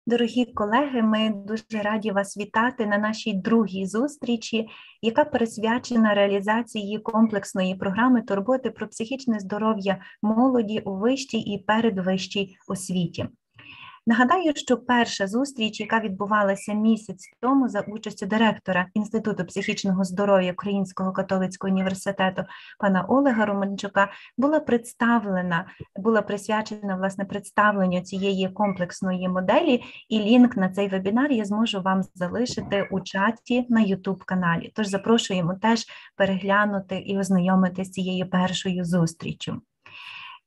Дорогі колеги, ми дуже раді вас вітати на нашій другій зустрічі, яка присвячена реалізації комплексної програми турботи про психічне здоров'я молоді у вищій і передвищій освіті. Нагадаю, що перша зустріч, яка відбувалася місяць тому за участю директора Інституту психічного здоров'я Українського католицького університету пана Олега Романчука, була присвячена, власне, представленню цієї комплексної моделі, і лінк на цей вебінар я зможу вам залишити у чаті на YouTube-каналі. Тож запрошуємо теж переглянути і ознайомитися з цією першою зустріччю.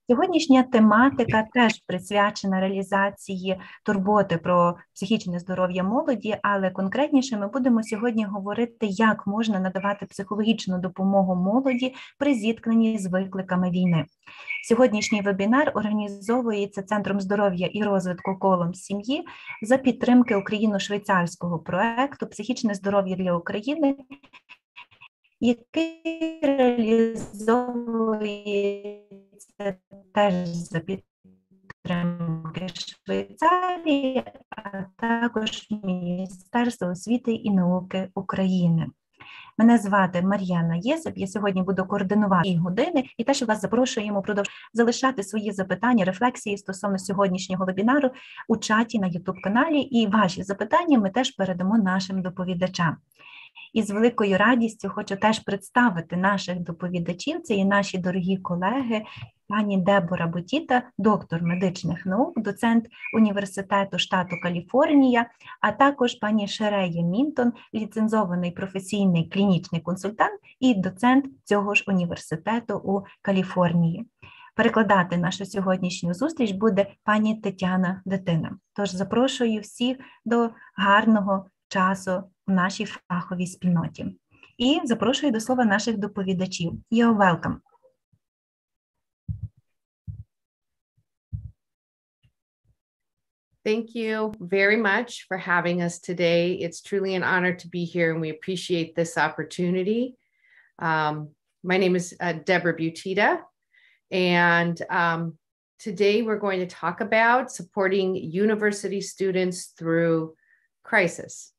Сьогоднішня тематика теж присвячена реалізації турботи про психічне здоров'я молоді, але конкретніше ми будемо сьогодні говорити, як можна надавати психологічну допомогу молоді при зіткненні з викликами війни. Сьогоднішній вебінар організовується Центром здоров'я і розвитку колом СІМ'Ї за підтримки україно-швейцарського проекту «Психічне здоров'я для України», який реалізовується теж за підтримки Швейцарії, а також Міністерства освіти і науки України. Мене звати Мар'яна Єсип, я сьогодні буду координувати 2 години і теж вас запрошуємо впродовж залишати свої запитання, рефлексії стосовно сьогоднішнього вебінару у чаті на YouTube-каналі, і ваші запитання ми теж передамо нашим доповідачам. І з великою радістю хочу теж представити наших доповідачів. Це і наші дорогі колеги, пані Дебора Ботіта, доктор медичних наук, доцент університету штату Каліфорнія, а також пані Шерея Мінтон, ліцензований професійний клінічний консультант і доцент цього ж університету у Каліфорнії. Перекладати нашу сьогоднішню зустріч буде пані Тетяна Дитина. Тож запрошую всіх до гарного часу в нашій фаховій спільноті. І запрошую до слова наших доповідачів. You're welcome. Thank you very much for having us today. It's truly an honor to be here, and we appreciate this opportunity. My name is Deborah Butita, and today we're going to talk about supporting university students through crisis.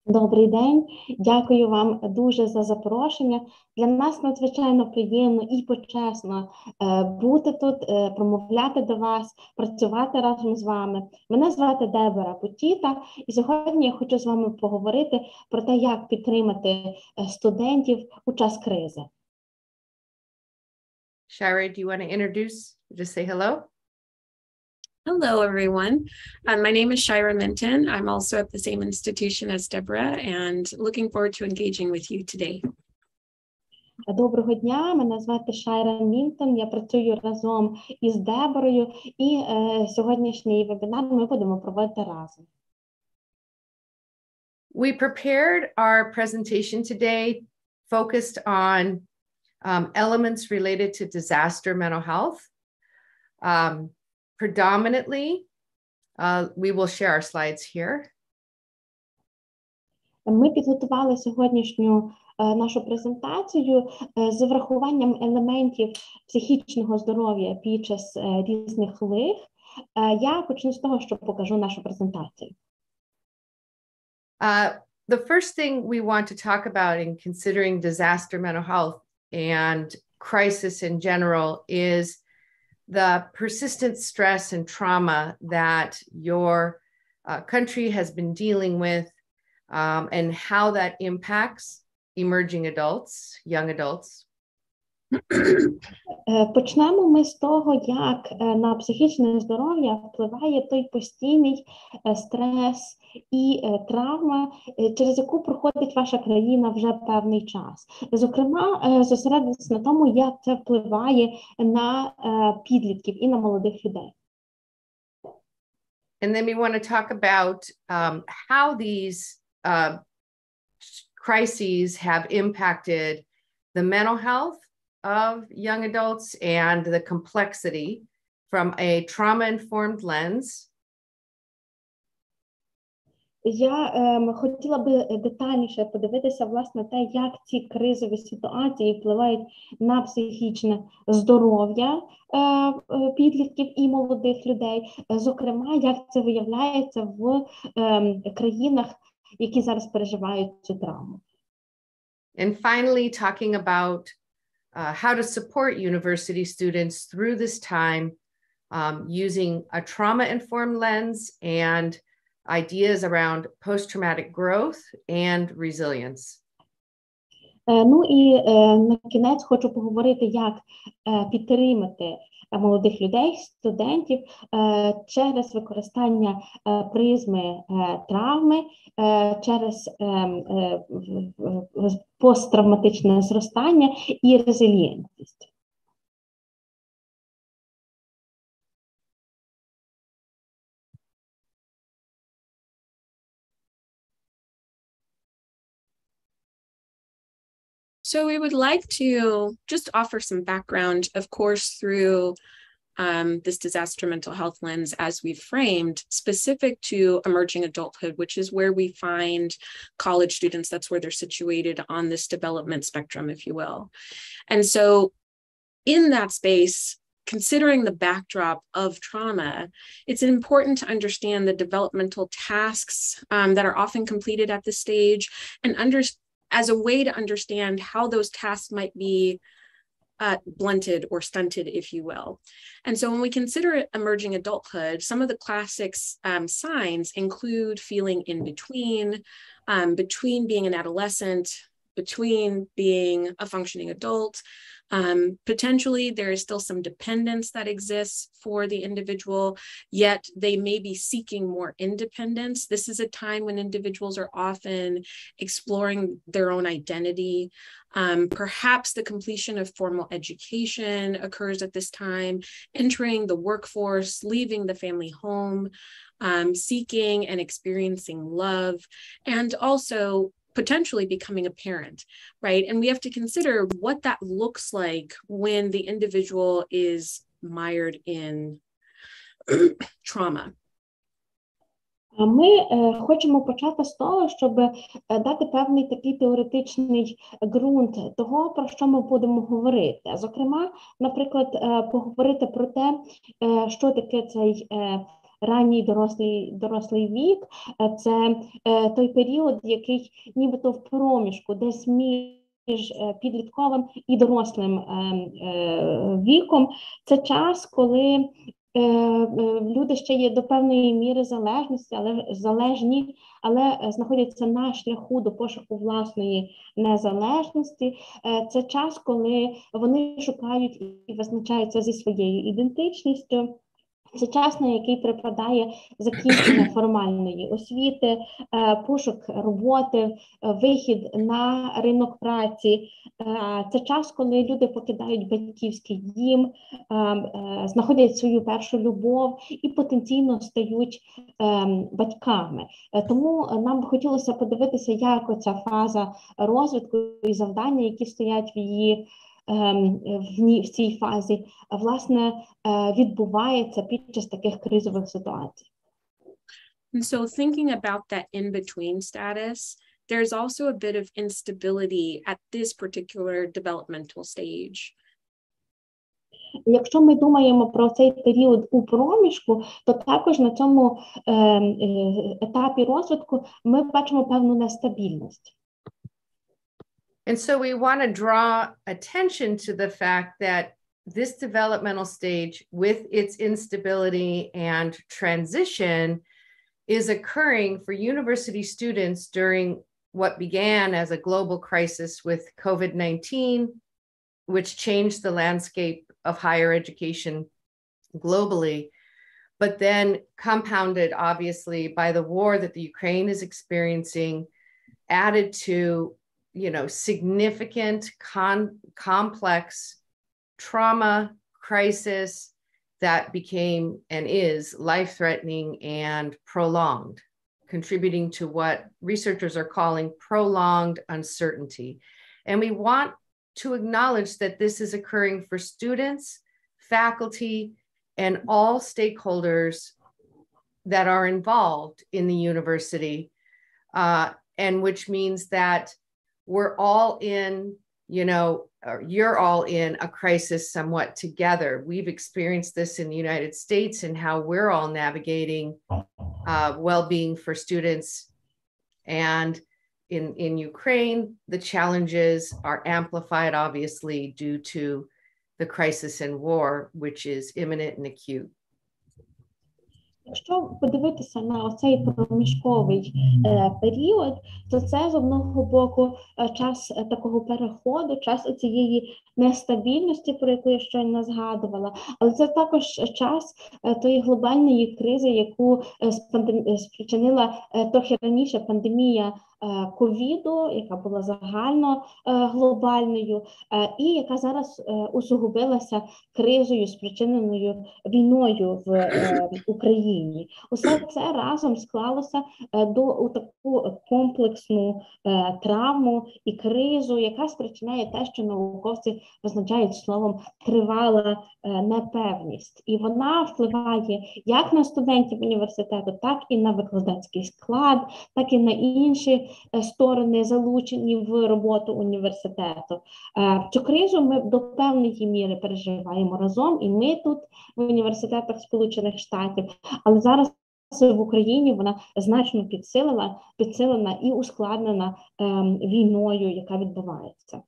Добрий день, дякую вам дуже за запрошення. Для нас надзвичайно приємно і почесно бути тут, промовляти до вас, працювати разом з вами. Мене звати Дебора Бутіта, і сьогодні я хочу з вами поговорити про те, як підтримати студентів у час кризи. Shira, do you want to introduce, just say hello? Hello, everyone. My name is Shira Minton. I'm also at the same institution as Deborah and looking forward to engaging with you today. Доброго дня, мене звати Шайра Мінтон, я працюю разом із Деборою, і сьогоднішній вебінар ми будемо проводити разом. We prepared our presentation today focused on elements related to disaster mental health. Predominantly, we will share our slides here. Ми підготували сьогоднішню нашу презентацію з врахуванням елементів психічного здоров'я під час різних лих. Я почну з того, що покажу нашу презентацію. The first thing we want to talk about in considering disaster mental health and crisis in general is the persistent stress and trauma that your country has been dealing with, and how that impacts emerging adults, young adults. Почнемо ми з того, як на психічне здоров'я впливає той постійний стрес і травма, через яку проходить ваша країна вже певний час. Зокрема, зосередитися на тому, як це впливає на підлітків і на молодих людей. And then we want to talk about how these crises have impacted the mental health of young adults and the complexity from a trauma-informed lens. Я хотіла би детальніше подивитися, власне, те, як ці кризові ситуації впливають на психічне здоров'я підлітків і молодих людей. Зокрема, як це виявляється в країнах, які зараз переживають цю травму. And finally, talking about how to support university students through this time using a trauma-informed lens and ideas around post-traumatic growth and resilience. Ну і на кінець хочу поговорити, як підтримати молодих людей, студентів через використання призми травми, через посттравматичне зростання і резилієнтність. So we would like to just offer some background, of course, through this disaster mental health lens as we've framed, specific to emerging adulthood, which is where we find college students. That's where they're situated on this development spectrum, if you will. And so in that space, considering the backdrop of trauma, it's important to understand the developmental tasks that are often completed at this stage, and as a way to understand how those tasks might be blunted or stunted, if you will. And so when we consider emerging adulthood, some of the classic signs include feeling in between being an adolescent, between being a functioning adult. Potentially, there is still some dependence that exists for the individual, yet they may be seeking more independence. This is a time when individuals are often exploring their own identity. Perhaps the completion of formal education occurs at this time, entering the workforce, leaving the family home, seeking and experiencing love, and also potentially becoming a parent, right? And we have to consider what that looks like when the individual is mired in trauma. Ми хочемо почати з того, щоб дати певний такий теоретичний ґрунт того, про що ми будемо говорити. Зокрема, наприклад, поговорити про те, що таке цей ранній дорослий вік. Це той період, який нібито в проміжку, десь між підлітковим і дорослим віком. Це час, коли люди ще є до певної міри залежні, але знаходяться на шляху до пошуку власної незалежності. Це час, коли вони шукають і визначаються зі своєю ідентичністю. Це час, на який припадає закінчення формальної освіти, пошук роботи, вихід на ринок праці. Це час, коли люди покидають батьківський дім, знаходять свою першу любов і потенційно стають батьками. Тому нам хотілося подивитися, як оця фаза розвитку і завдання, які стоять в цій фазі, власне, відбувається під час таких кризових ситуацій. And so thinking about that in-between status, there's also a bit of instability at this particular developmental stage. Якщо ми думаємо про цей період у проміжку, то також на цьому етапі розвитку ми бачимо певну нестабільність. And so we want to draw attention to the fact that this developmental stage, with its instability and transition, is occurring for university students during what began as a global crisis with COVID-19, which changed the landscape of higher education globally, but then compounded, obviously, by the war that the Ukraine is experiencing, added to significant, complex trauma, crisis that became and is life-threatening and prolonged, contributing to what researchers are calling prolonged uncertainty. And we want to acknowledge that this is occurring for students, faculty, and all stakeholders that are involved in the university and which means that we're all in, you know, or you're all in a crisis somewhat together. We've experienced this in the United States and how we're all navigating well-being for students. And in Ukraine, the challenges are amplified, obviously, due to the crisis and war, which is imminent and acute. Якщо подивитися на оцей проміжковий період, то це з одного боку час такого переходу, час цієї нестабільності, про яку я щойно згадувала, але це також час тої глобальної кризи, яку спричинила трохи раніше пандемія ковіду, яка була загально глобальною, і яка зараз усугубилася кризою, спричиненою війною в Україні. Усе це разом склалося у таку комплексну травму і кризу, яка спричиняє те, що науковці визначають словом тривала непевність. І вона впливає як на студентів університету, так і на викладацький склад, так і на інші сторони, залучені в роботу університету. Цю кризу ми до певної міри переживаємо разом, і ми тут в університетах Сполучених Штатів, але зараз в Україні вона значно підсилена і ускладнена війною, яка відбувається.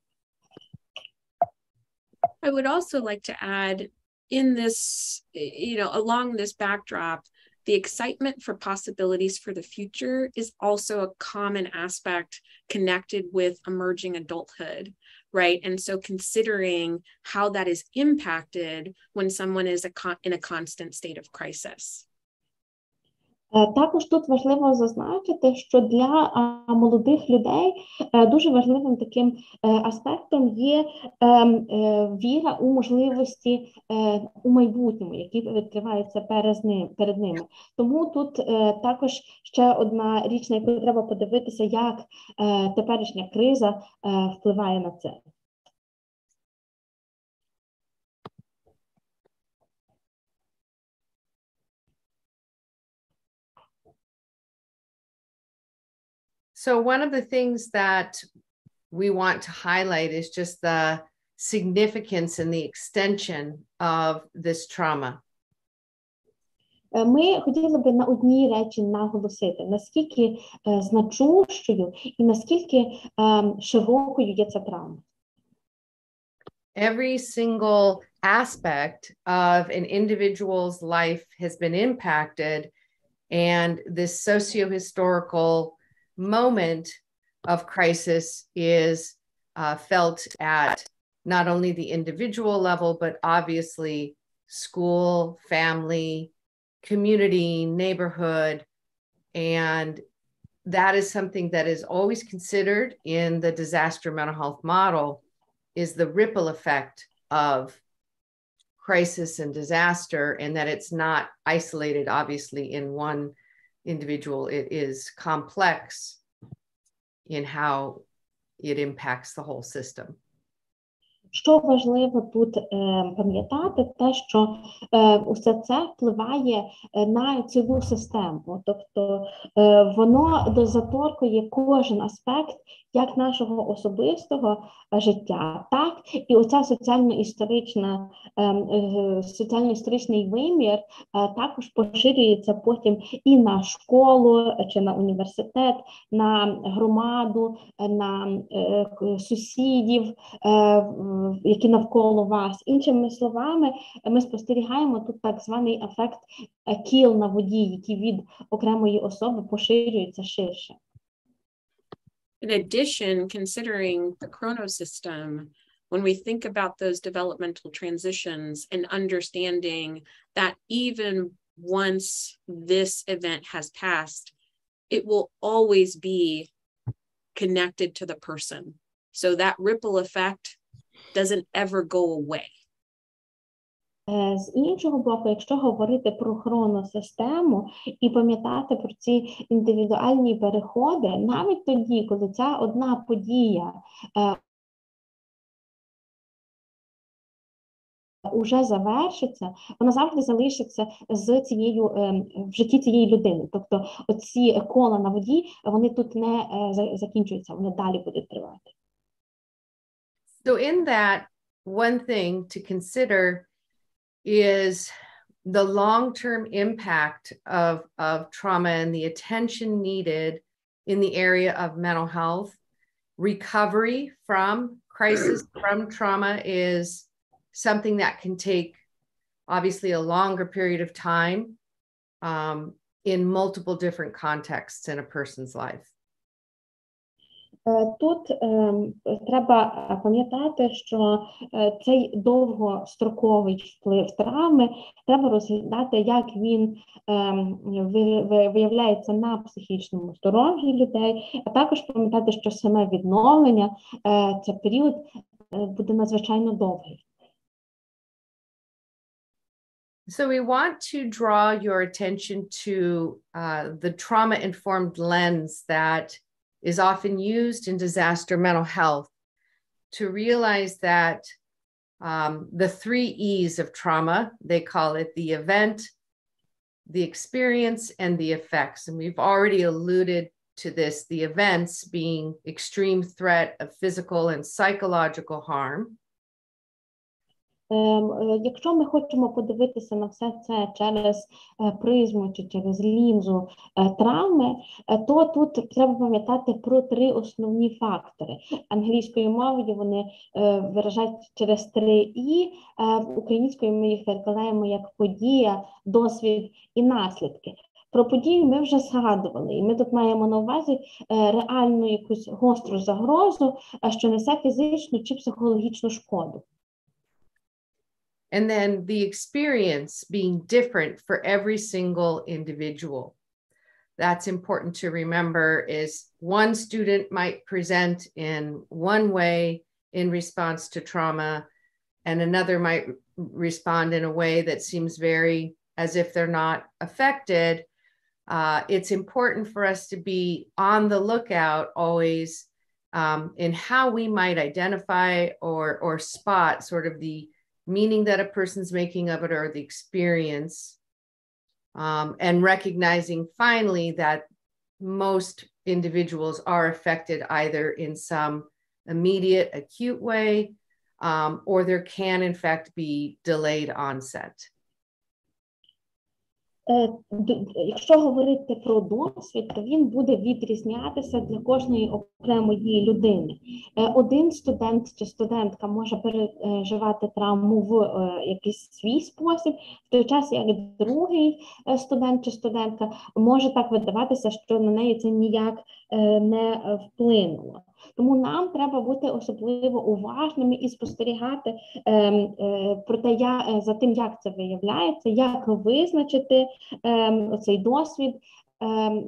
I would also like to add, in this, you know, along this backdrop, the excitement for possibilities for the future is also a common aspect connected with emerging adulthood, right? And so considering how that is impacted when someone is in a constant state of crisis. Також тут важливо зазначити, що для молодих людей дуже важливим таким аспектом є віра у можливості у майбутньому, які відкриваються перед ними. Тому тут також ще одна річ, на яку треба подивитися, як теперішня криза впливає на це. So one of the things that we want to highlight is just the significance and the extension of this trauma. Ми хотіли би на одній речі наголосити, наскільки значущою і наскільки широкою є ця травма. Every single aspect of an individual's life has been impacted, and this socio-historical moment of crisis is felt at not only the individual level, but obviously school, family, community, neighborhood. And that is something that is always considered in the disaster mental health model, is the ripple effect of crisis and disaster, and that it's not isolated, obviously, in one individual. It is complex in how it impacts the whole system. Що важливо тут пам'ятати, те, що усе це впливає на цілу систему. Тобто воно дозаторкує кожен аспект як нашого особистого життя, так і оця соціально-історичний вимір також поширюється потім і на школу, чи на університет, на громаду, на сусідів, які навколо вас. Іншими словами, ми спостерігаємо тут так званий ефект кіл на воді, який від окремої особи поширюється ширше. In addition, considering the chronosystem, when we think about those developmental transitions and understanding that even once this event has passed, it will always be connected to the person. So that ripple effect doesn't ever go away. З іншого боку, якщо говорити про хроносистему і пам'ятати про ці індивідуальні переходи, навіть тоді, коли ця одна подія уже завершиться, вона завжди залишиться з цією, в житті цієї людини. Тобто оці кола на воді, вони тут не закінчуються, вони далі будуть тривати. So in that, one thing to consider is the long-term impact of trauma and the attention needed in the area of mental health. Recovery from crisis, from trauma is something that can take obviously a longer period of time in multiple different contexts in a person's life. Тут треба пам'ятати, що цей довгостроковий вплив травми треба розглядати, як він виявляється на психічному здоров'ї людей, а також пам'ятати, що саме відновлення, цей період буде надзвичайно довгий. So we want to draw your attention to the trauma-informed lens that is often used in disaster mental health, to realize that the 3 E's of trauma, they call it the event, the experience, and the effects. And we've already alluded to this, the events being extreme threat of physical and psychological harm. Якщо ми хочемо подивитися на все це через призму чи через лінзу травми, то тут треба пам'ятати про 3 основні фактори. Англійською мовою вони виражають через 3 І, українською ми їх перекладаємо як подія, досвід і наслідки. Про подію ми вже згадували, і ми тут маємо на увазі реальну якусь гостру загрозу, що несе фізичну чи психологічну шкоду. And then the experience being different for every single individual. That's important to remember, is one student might present in one way in response to trauma, and another might respond in a way that seems very as if they're not affected. It's important for us to be on the lookout always in how we might identify or spot sort of the meaning that a person's making of it or the experience, and recognizing finally that most individuals are affected either in some immediate acute way, or there can in fact be delayed onset. Якщо говорити про досвід, то він буде відрізнятися для кожної окремої людини. Один студент чи студентка може переживати травму в якийсь свій спосіб, в той час як другий студент чи студентка може так видаватися, що на неї це ніяк не вплинуло. Тому нам треба бути особливо уважними і спостерігати про те, за тим, як це виявляється, як визначити цей досвід,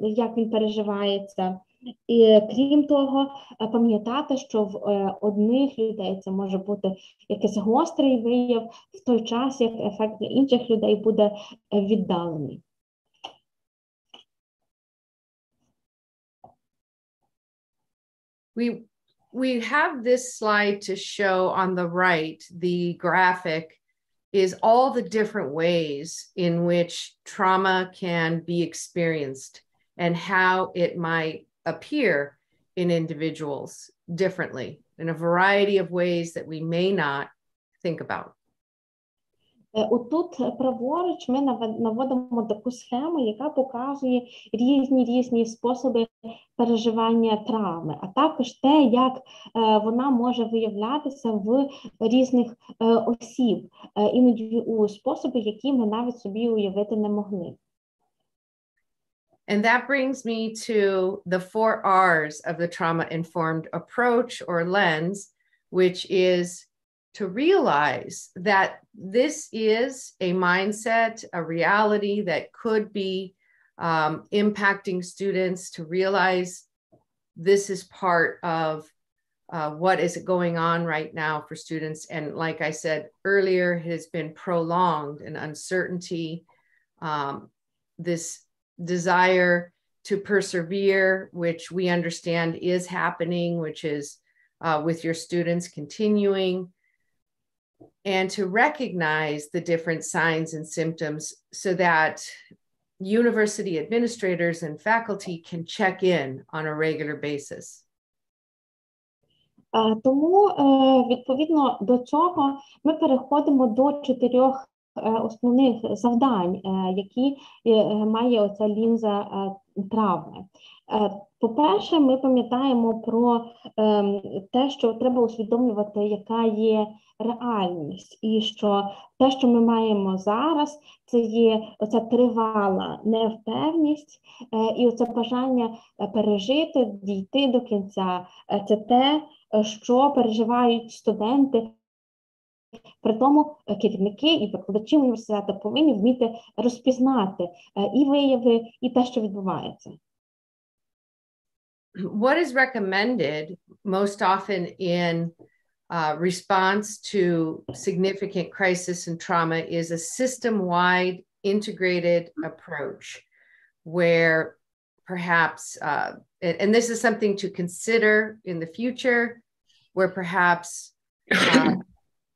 як він переживається. І крім того, пам'ятати, що в одних людей це може бути якийсь гострий вияв, в той час як ефект для інших людей буде віддалений. We have this slide to show on the right, the graphic is all the different ways in which trauma can be experienced and how it might appear in individuals differently in a variety of ways that we may not think about. Отут праворуч ми наводимо таку схему, яка показує різні способи переживання травми, а також те, як вона може виявлятися в різних осіб, іноді у способи, які ми навіть собі уявити не могли. And that brings me to the 4 R's of the trauma-informed approach or lens, which is to realize that this is a mindset, a reality that could be impacting students, to realize this is part of what is going on right now for students. And like I said earlier, it has been prolonged and uncertainty, this desire to persevere, which we understand is happening, which is with your students continuing. and to recognize the different signs and symptoms so that university administrators and faculty can check in on a regular basis. Тому, відповідно до цього, ми переходимо до 4 основних завдань, які має оця лінза травми. По-перше, ми пам'ятаємо про те, що треба усвідомлювати, яка є реальність, і що те, що ми маємо зараз, це є оця тривала невпевність і оце бажання пережити, дійти до кінця. Це те, що переживають студенти. При тому керівники і викладачі університету повинні вміти розпізнати і вияви, і те, що відбувається. What is recommended most often in response to significant crisis and trauma is a system-wide integrated approach where perhaps, and this is something to consider in the future, where perhaps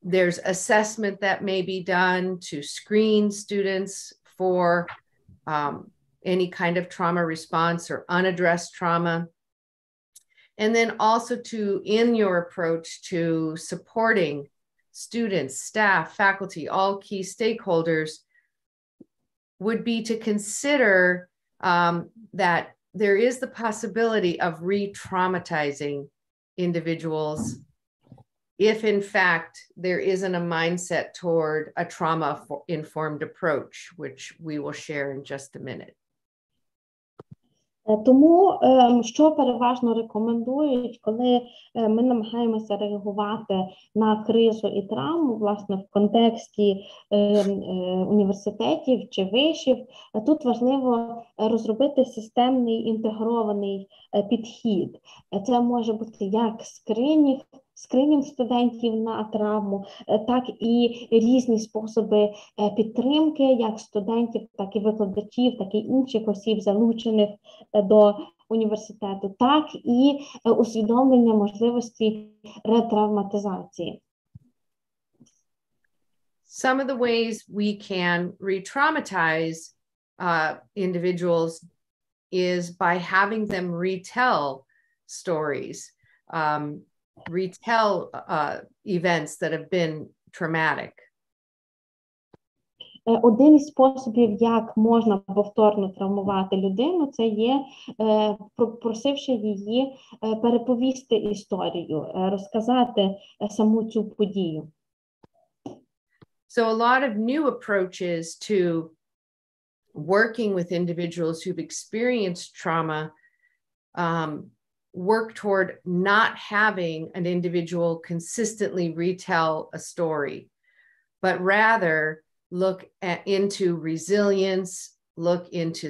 there's assessment that may be done to screen students for any kind of trauma response or unaddressed trauma. And then also in your approach to supporting students, staff, faculty, all key stakeholders would be to consider that there is the possibility of re-traumatizing individuals if in fact there isn't a mindset toward a trauma-informed approach, which we will share in just a minute. Тому, що переважно рекомендують, коли ми намагаємося реагувати на кризу і травму, власне, в контексті університетів чи вишів, тут важливо розробити системний інтегрований підхід. Це може бути як скринінг студентів на травму, так і різні способи підтримки, як студентів, так і викладачів, так і інших осіб, залучених до університету, так і усвідомлення можливості ретравматизації. Some of the ways we can re-traumatize individuals is by having them retell stories, retell events that have been traumatic. Один із способів, як можна повторно травмувати людину, це є просивши її переповісти історію, розказати саму цю подію. So a lot of new approaches to working with individuals who've experienced trauma work toward not having an individual consistently retell a story, but rather look into resilience, look into,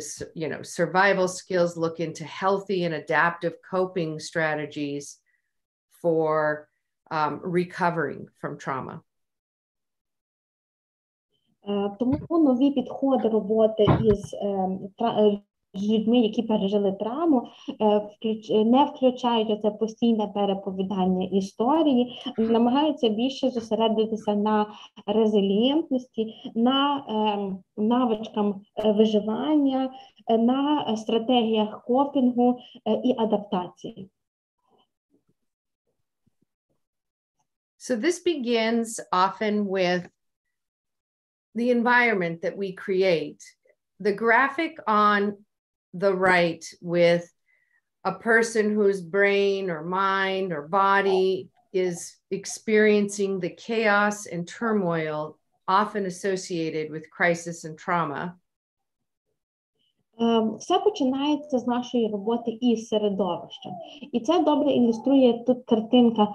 survival skills, look into healthy and adaptive coping strategies for recovering from trauma. Тому нові підходи роботи з людьми, які пережили травму, не включають оце постійне переповідання історії, намагаються більше зосередитися на резилієнтності, на навичкам виживання, на стратегіях копінгу і адаптації. So this begins often with the environment that we create. The graphic on the right with a person whose brain or mind or body is experiencing the chaos and turmoil often associated with crisis and trauma. Все починається з нашої роботи із середовищем. І це добре ілюструє тут картинка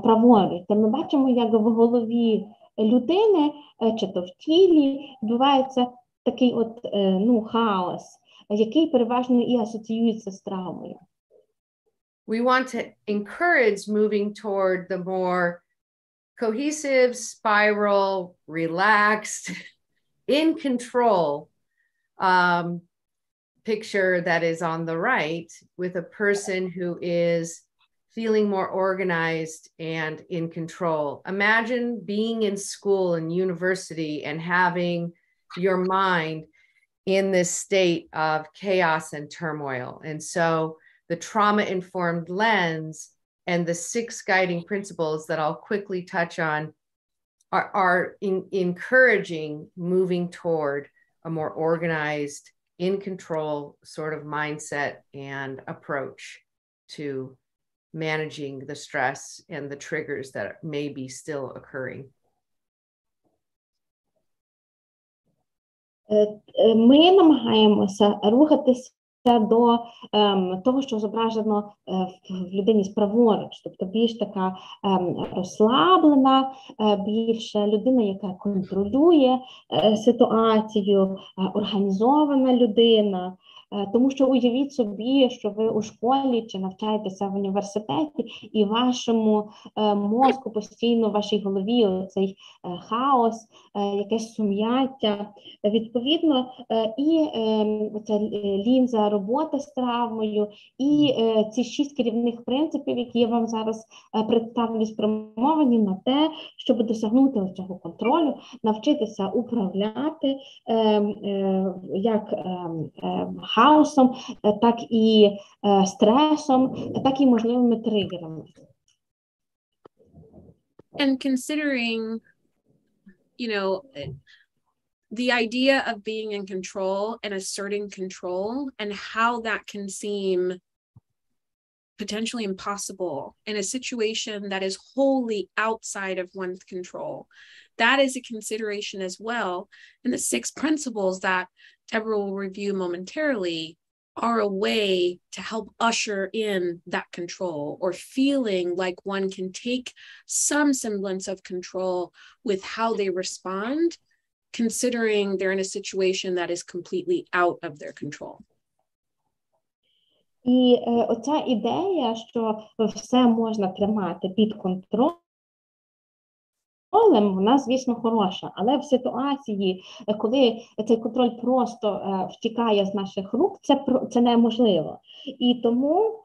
праворуч. Ми бачимо, як в голові людини, чи то в тілі, відбувається такий хаос, який переважно і асоціюється з травмою. We want to encourage moving toward the more cohesive, spiral, relaxed, in control picture that is on the right with a person who is feeling more organized and in control. Imagine being in school and university and having your mind in this state of chaos and turmoil. And so the trauma-informed lens and the 6 guiding principles that I'll quickly touch on are encouraging moving toward a more organized, in control sort of mindset and approach to managing the stress and the triggers that may be still occurring. Ми намагаємося рухатися до того, що зображено в людині праворуч, тобто більш така розслаблена, більш людина, яка контролює ситуацію, організована людина. Тому що уявіть собі, що ви у школі чи навчаєтеся в університеті, і вашому мозку постійно, в вашій голові цей хаос, якесь сум'яття. Відповідно, і ця лінза роботи з травмою, і ці 6 керівних принципів, які я вам зараз представлю, спрямовані на те, щоб досягнути цього контролю, навчитися управляти як хаосом, так і стресом, так і можливими тригерами. And considering, the idea of being in control and asserting control and how that can seem potentially impossible in a situation that is wholly outside of one's control. That is a consideration as well. And the 6 principles that Deborah will review momentarily are a way to help usher in that control, or feeling like one can take some semblance of control with how they respond, considering they're in a situation that is completely out of their control. І оця ідея, що все можна тримати під контролем, вона, звісно, хороша. Але в ситуації, коли цей контроль просто втікає з наших рук, це неможливо. І тому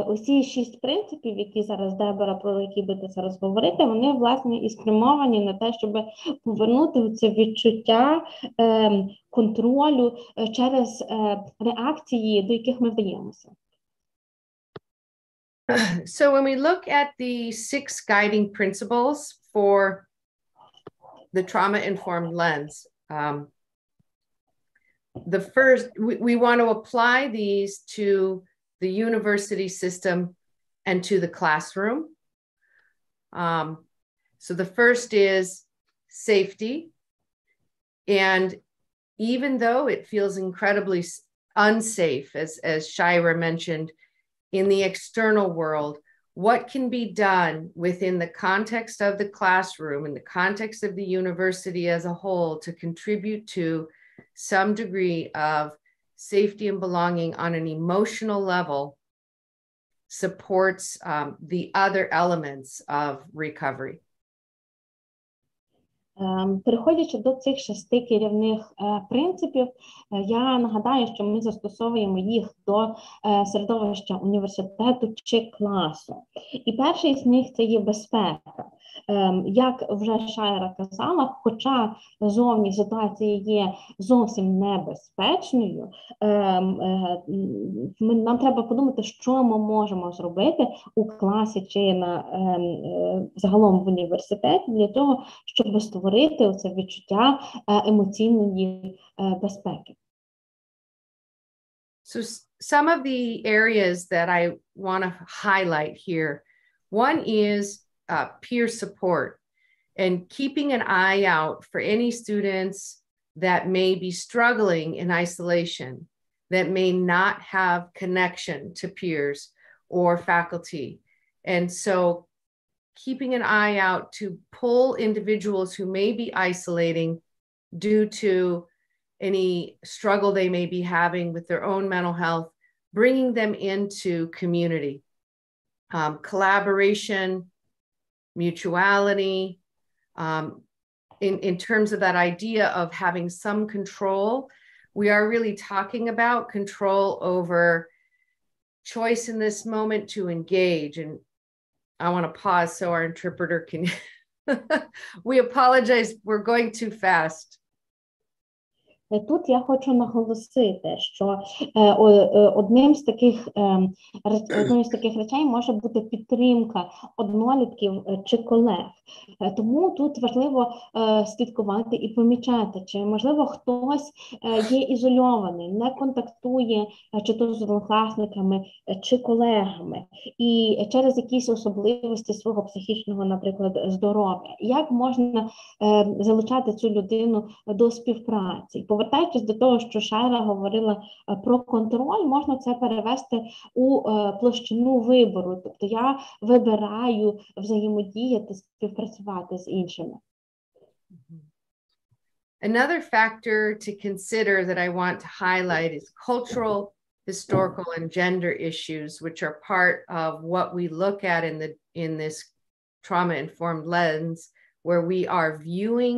усі 6 принципів, які зараз Дебора, про які буде зараз говорити, вони, власне, і спрямовані на те, щоб повернути це відчуття контролю через реакції, до яких ми вдаємося. So when we look at the 6 guiding principles for the trauma-informed lens, the first, we want to apply these to the university system and to the classroom. So the first is safety. And even though it feels incredibly unsafe, as Shira mentioned, in the external world, what can be done within the context of the classroom, in the context of the university as a whole, to contribute to some degree of safety and belonging on an emotional level supports the other elements of recovery. Переходячи до цих 6 керівних принципів, я нагадаю, що ми застосовуємо їх до середовища університету чи класу. І перший з них – це є безпека. Як вже Шайра казала, хоча зовні ситуація є зовсім небезпечною, нам треба подумати, що ми можемо зробити у класі чи загалом в університеті для того, щоб створити оце відчуття емоційної безпеки. So some of the areas that I want to highlight here, one is peer support and keeping an eye out for any students that may be struggling in isolation, that may not have connection to peers or faculty. And so keeping an eye out to pull individuals who may be isolating due to any struggle they may be having with their own mental health, bringing them into community. Collaboration, mutuality, in terms of that idea of having some control, we are really talking about control over choice in this moment to engage. And I want to pause so our interpreter can, we apologize, we're going too fast. Тут я хочу наголосити, що одним з таких речей може бути підтримка однолітків чи колег. Тому тут важливо слідкувати і помічати, чи, можливо, хтось є ізольований, не контактує чи то з однокласниками, чи колегами, і через якісь особливості свого психічного, наприклад, здоров'я. Як можна залучати цю людину до співпраці? Повертаючись до того, що Шайра говорила про контроль, можна це перевести у площину вибору. Тобто я вибираю взаємодіяти, співпрацювати з іншими. Another factor to consider that I want to highlight is cultural, historical, and gender issues, which are part of what we look at in this trauma-informed lens, where we are viewing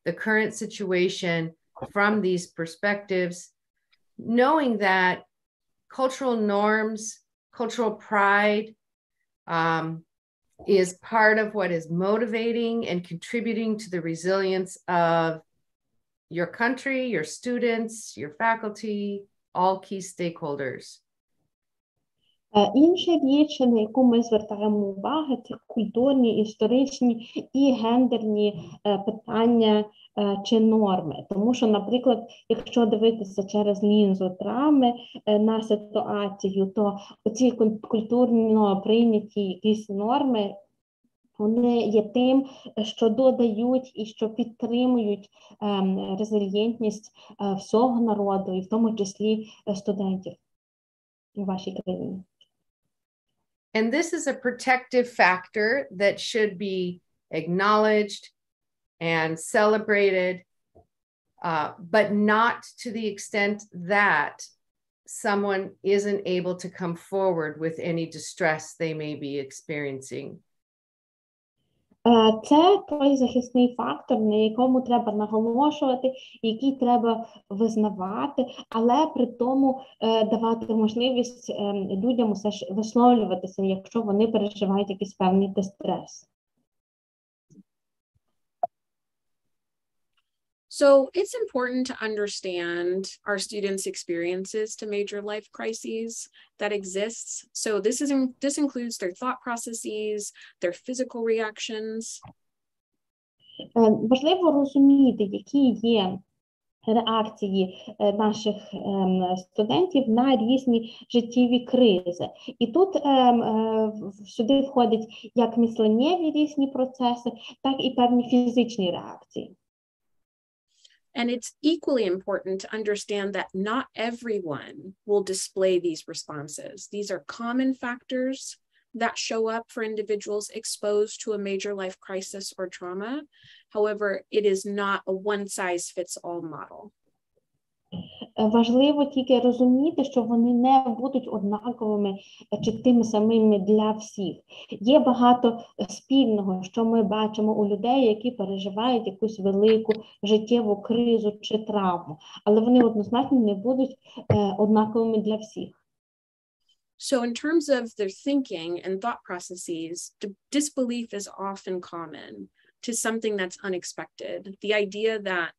the current situation from these perspectives, knowing that cultural norms, cultural pride is part of what is motivating and contributing to the resilience of your country, your students, your faculty, all key stakeholders. Інша річ, на яку ми звертаємо увагу, це культурні, історичні і гендерні питання чи норми. Тому що, наприклад, якщо дивитися через лінзу травми на ситуацію, то оці культурно прийняті якісь норми, вони є тим, що додають і що підтримують резильєнтність всього народу, і в тому числі студентів у вашій країні. And this is a protective factor that should be acknowledged and celebrated, but not to the extent that someone isn't able to come forward with any distress they may be experiencing. Це той захисний фактор, на якому треба наголошувати, який треба визнавати, але при тому давати можливість людям усе ж висловлюватися, якщо вони переживають якийсь певний дистрес. So it's important to understand our students' experiences to major life crises that exists. So this includes their thought processes, their physical reactions. Важливо розуміти, які є реакції наших студентів на різні життєві кризи. І тут сюди входять як мисленнєві різні процеси, так і певні фізичні реакції. And it's equally important to understand that not everyone will display these responses. These are common factors that show up for individuals exposed to a major life crisis or trauma. However, it is not a one-size-fits-all model. Важливо тільки розуміти, що вони не будуть однаковими чи тими самими для всіх. Є багато спільного, що ми бачимо у людей, які переживають якусь велику життєву кризу чи травму, але вони однозначно не будуть однаковими для всіх. So in terms of their thinking and thought processes, disbelief is often common to something that's unexpected. The idea that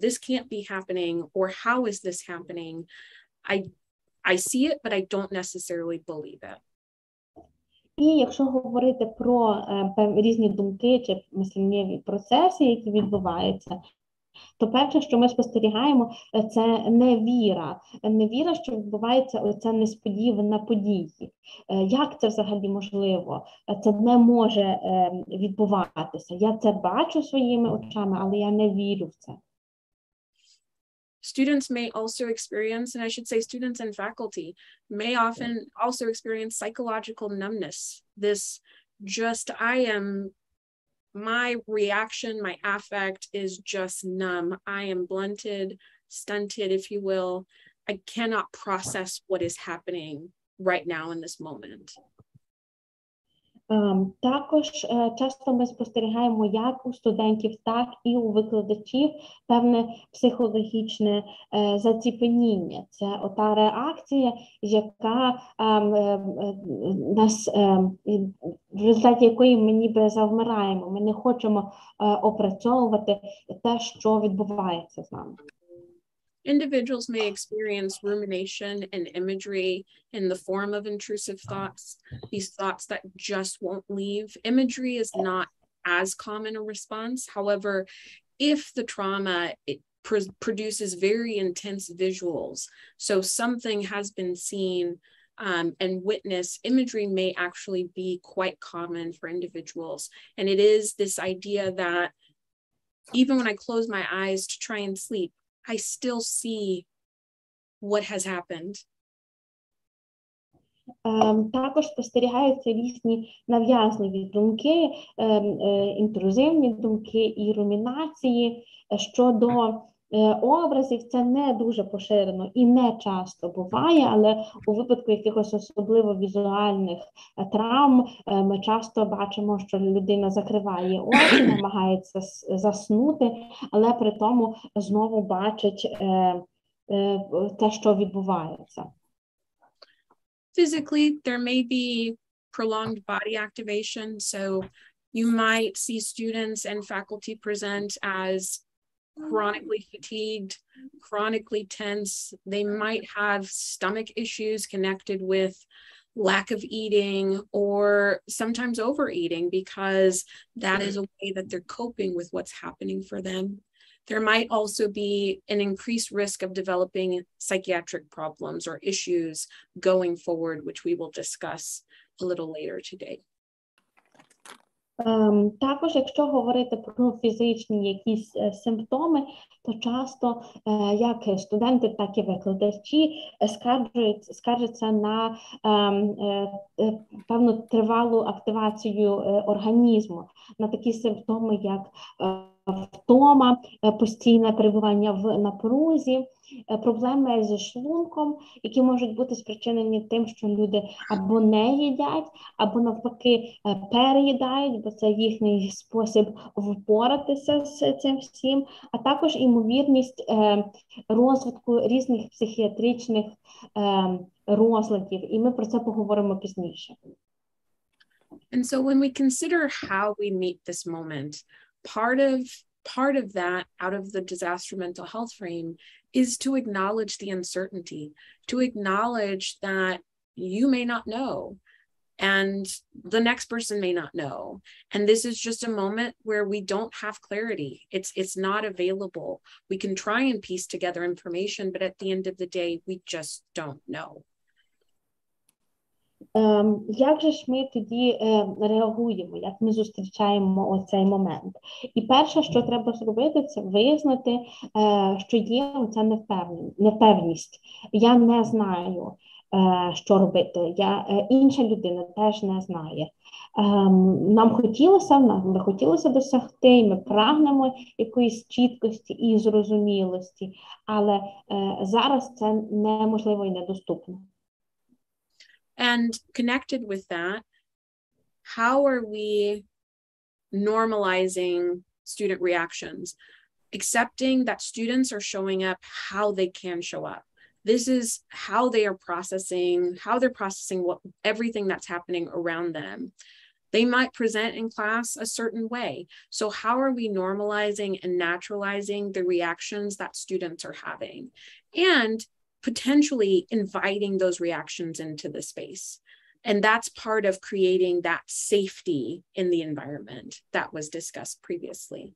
this can't be happening, or how is this happening? I see it, but I don't necessarily believe it. І якщо говорити про різні думки чи мисленнєві процеси, які відбуваються, то перше, що ми спостерігаємо, це невіра. Невіра, що відбувається оця несподівана події. Як це взагалі можливо? Це не може відбуватися. Я це бачу своїми очами, але я не вірю в це. Students may also experience, and I should say students and faculty, may often also experience psychological numbness. My reaction, my affect is just numb. I am blunted, stunted, if you will. I cannot process what is happening right now in this moment. Також часто ми спостерігаємо як у студентів, так і у викладачів певне психологічне заціпеніння. Це ота реакція, яка нас, в результаті якої ми ніби завмираємо. Ми не хочемо опрацьовувати те, що відбувається з нами. Individuals may experience rumination and imagery in the form of intrusive thoughts, these thoughts that just won't leave. Imagery is not as common a response. However, if the trauma produces very intense visuals, so something has been seen and witnessed, imagery may actually be quite common for individuals. And it is this idea that even when I close my eyes to try and sleep, I still see what has happened. Також спостерігаються різні нав'язливі думки, інтрузивні думки і румінації. Щодо образів, це не дуже поширено і не часто буває, але у випадку якихось особливо візуальних травм ми часто бачимо, що людина закриває очі, намагається заснути, але при тому знову бачить те, що відбувається. Physically, there may be prolonged body activation. So you might see students and faculty present as chronically fatigued, chronically tense. They might have stomach issues connected with lack of eating or sometimes overeating because that is a way that they're coping with what's happening for them. There might also be an increased risk of developing psychiatric problems or issues going forward, which we will discuss a little later today. Також, якщо говорити про фізичні якісь симптоми, то часто як студенти, так і викладачі скаржаться на певну тривалу активацію організму, на такі симптоми, як втома, постійне перебування в напрузі, проблеми зі шлунком, які можуть бути спричинені тим, що люди або не їдять, або навпаки переїдають, бо це їхній спосіб впоратися з цим всім, а також ймовірність розвитку різних психіатричних розладів, і ми про це поговоримо пізніше. And so when we consider how we meet this moment, part of that out of the disaster mental health frame is to acknowledge the uncertainty, to acknowledge that you may not know and the next person may not know. And this is just a moment where we don't have clarity. It's not available. We can try and piece together information, but at the end of the day, we just don't know. Як же ж ми тоді реагуємо, як ми зустрічаємо оцей момент? І перше, що треба зробити, це визнати, що є оця непевність. Я не знаю, що робити, інша людина теж не знає. Нам хотілося досягти, і ми прагнемо якоїсь чіткості і зрозумілості, але зараз це неможливо і недоступно. And connected with that, how are we normalizing student reactions? Accepting that students are showing up how they can show up. This is how they're processing everything that's happening around them. They might present in class a certain way. So how are we normalizing and naturalizing the reactions that students are having? And potentially inviting those reactions into the space. And that's part of creating that safety in the environment that was discussed previously.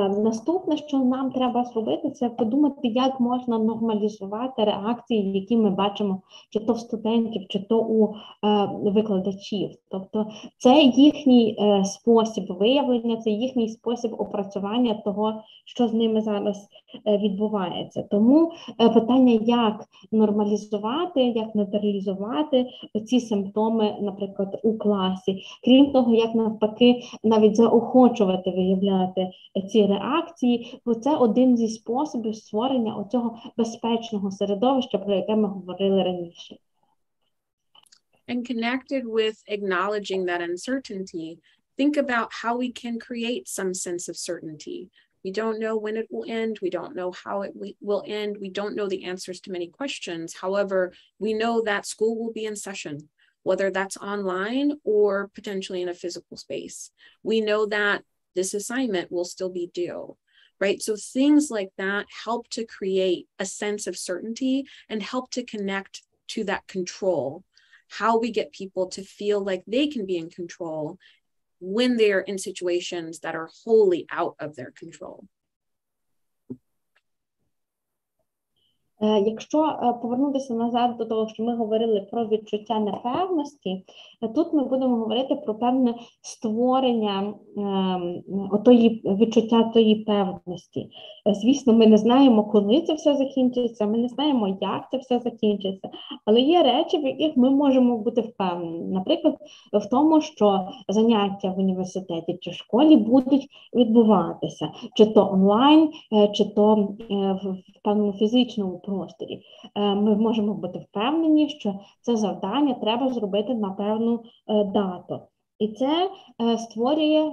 Наступне, що нам треба зробити, це подумати, як можна нормалізувати реакції, які ми бачимо, чи то в студентів, чи то у викладачів. Тобто це їхній спосіб виявлення, це їхній спосіб опрацювання того, що з ними зараз відбувається. Тому питання, як нормалізувати, як нейтралізувати ці симптоми, наприклад, у класі. Крім того, як навпаки, навіть заохочувати виявляти ці реакції, бо це один зі способів створення оцього безпечного середовища, про яке ми говорили раніше. And connected with acknowledging that uncertainty, think about how we can create some sense of certainty. We don't know when it will end. We don't know how it will end. We don't know the answers to many questions. However, we know that school will be in session, whether that's online or potentially in a physical space. We know that this assignment will still be due, right? So things like that help to create a sense of certainty and help to connect to that control. How we get people to feel like they can be in control when they're in situations that are wholly out of their control. Якщо повернутися назад до того, що ми говорили про відчуття непевності, тут ми будемо говорити про певне створення відчуття тої певності. Звісно, ми не знаємо, коли це все закінчиться, ми не знаємо, як це все закінчиться, але є речі, в яких ми можемо бути впевнені. Наприклад, в тому, що заняття в університеті чи школі будуть відбуватися, чи то онлайн, чи то в певному фізичному просторі. Ми можемо бути впевнені, що це завдання треба зробити на певну дату. І це створює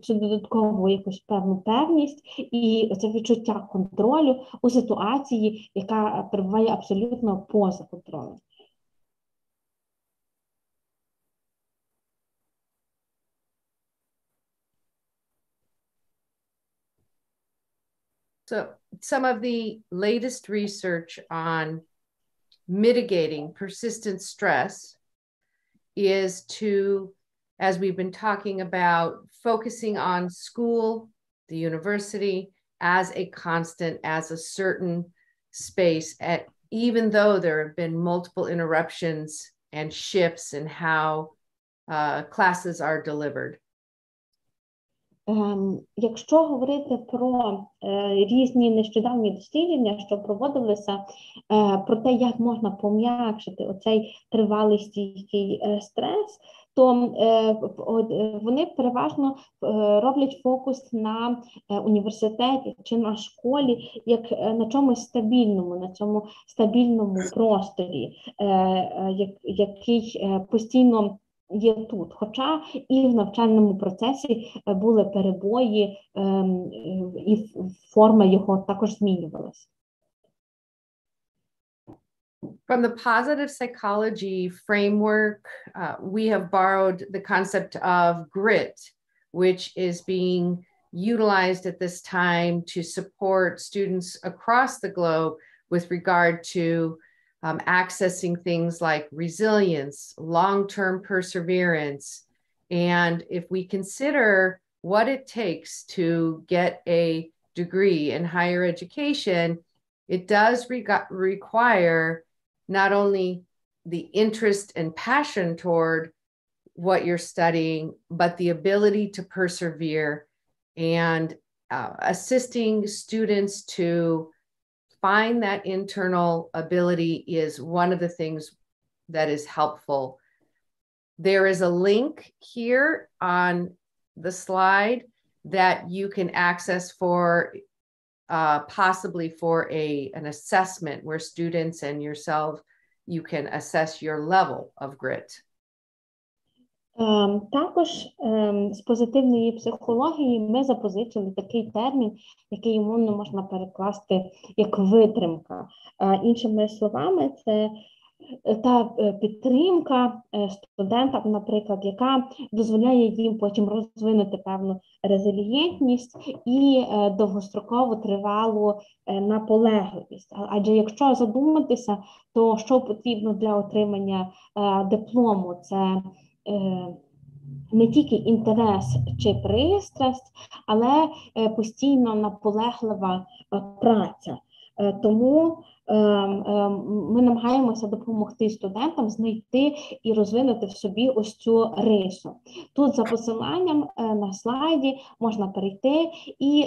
цю додаткову якусь певну певність і це відчуття контролю у ситуації, яка перебуває абсолютно поза контролем. So some of the latest research on mitigating persistent stress is to, as we've been talking about, focusing on school, the university, as a constant, as a certain space, even though there have been multiple interruptions and shifts in how classes are delivered. Якщо говорити про різні нещодавні дослідження, що проводилися, про те, як можна пом'якшити оцей тривалий стійкий стрес, то вони переважно роблять фокус на університеті чи на школі, як на чомусь стабільному, на цьому стабільному просторі, який постійно є тут. Хоча і в навчальному процесі були перебої, і форма його також змінювалася. From the positive psychology framework, we have borrowed the concept of grit, which is being utilized at this time to support students across the globe with regard to accessing things like resilience, long-term perseverance. And if we consider what it takes to get a degree in higher education, it does require not only the interest and passion toward what you're studying, but the ability to persevere and assisting students to find that internal ability is one of the things that is helpful. There is a link here on the slide that you can access for possibly for an assessment where students and yourself, you can assess your level of grit. Також з позитивної психології ми запозичили такий термін, який умовно можна перекласти як витримка. Іншими словами, це та підтримка студентам, наприклад, яка дозволяє їм потім розвинути певну резилієнтність і довгострокову тривалу наполегливість. Адже якщо задуматися, то що потрібно для отримання диплому? Це не тільки інтерес чи пристрасть, але постійно наполеглива праця. Тому ми намагаємося допомогти студентам знайти і розвинути в собі ось цю рису. Тут за посиланням на слайді можна перейти і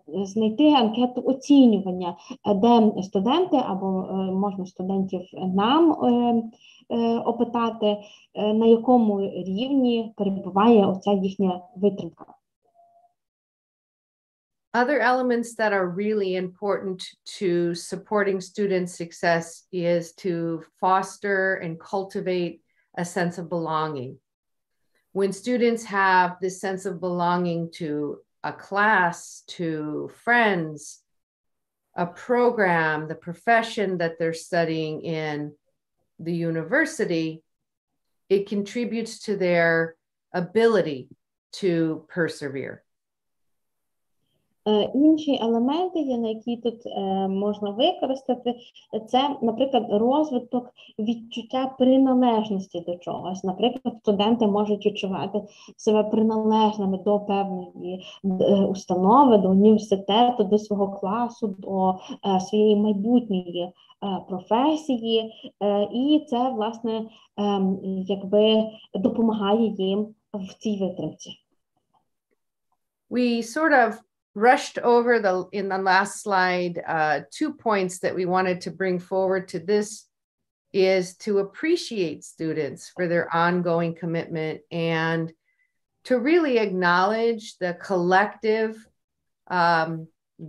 знайти анкету оцінювання, де студенти, або можна студентів нам опитати, на якому рівні перебуває оця їхня витримка. Other elements that are really important to supporting student success is to foster and cultivate a sense of belonging. When students have this sense of belonging to a class, to friends, a program, the profession that they're studying in, the university, it contributes to their ability to persevere. Інші елементи, на які тут можна використати, це, наприклад, розвиток відчуття приналежності до чогось. Наприклад, студенти можуть відчувати себе приналежними до певної установи, до університету, до свого класу, до своєї майбутньої професії, і це, власне, якби допомагає їм в цій витримці. We sort of rushed over in the last slide, 2 points that we wanted to bring forward to this is to appreciate students for their ongoing commitment and to really acknowledge the collective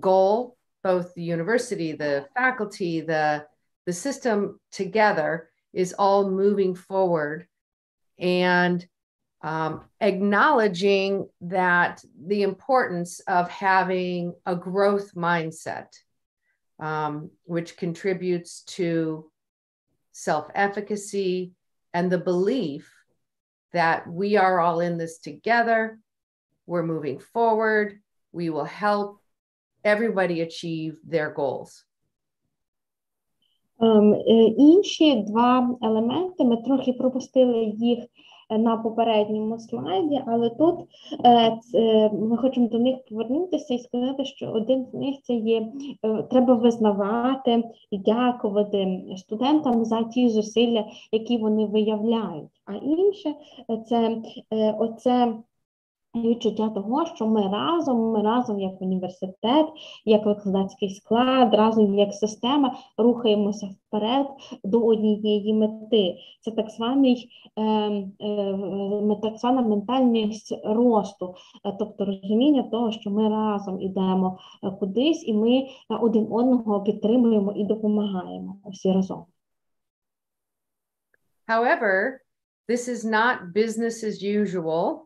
goal, both the university, the faculty, the system together is all moving forward, and acknowledging that the importance of having a growth mindset, which contributes to self-efficacy and the belief that we are all in this together, we're moving forward, we will help everybody achieve their goals. Інші два елементи, ми трохи пропустили їх на попередньому слайді, але тут ми хочемо до них повернутися і сказати, що один з них це є, треба визнавати і дякувати студентам за ті зусилля, які вони виявляють. А інше це оце відчуття того, що ми разом як університет, як викладацький склад, разом як система рухаємося вперед до однієї мети. Це так звана ментальність росту, тобто розуміння того, що ми разом йдемо кудись, і ми один одного підтримуємо і допомагаємо всі разом. However, this is not business as usual.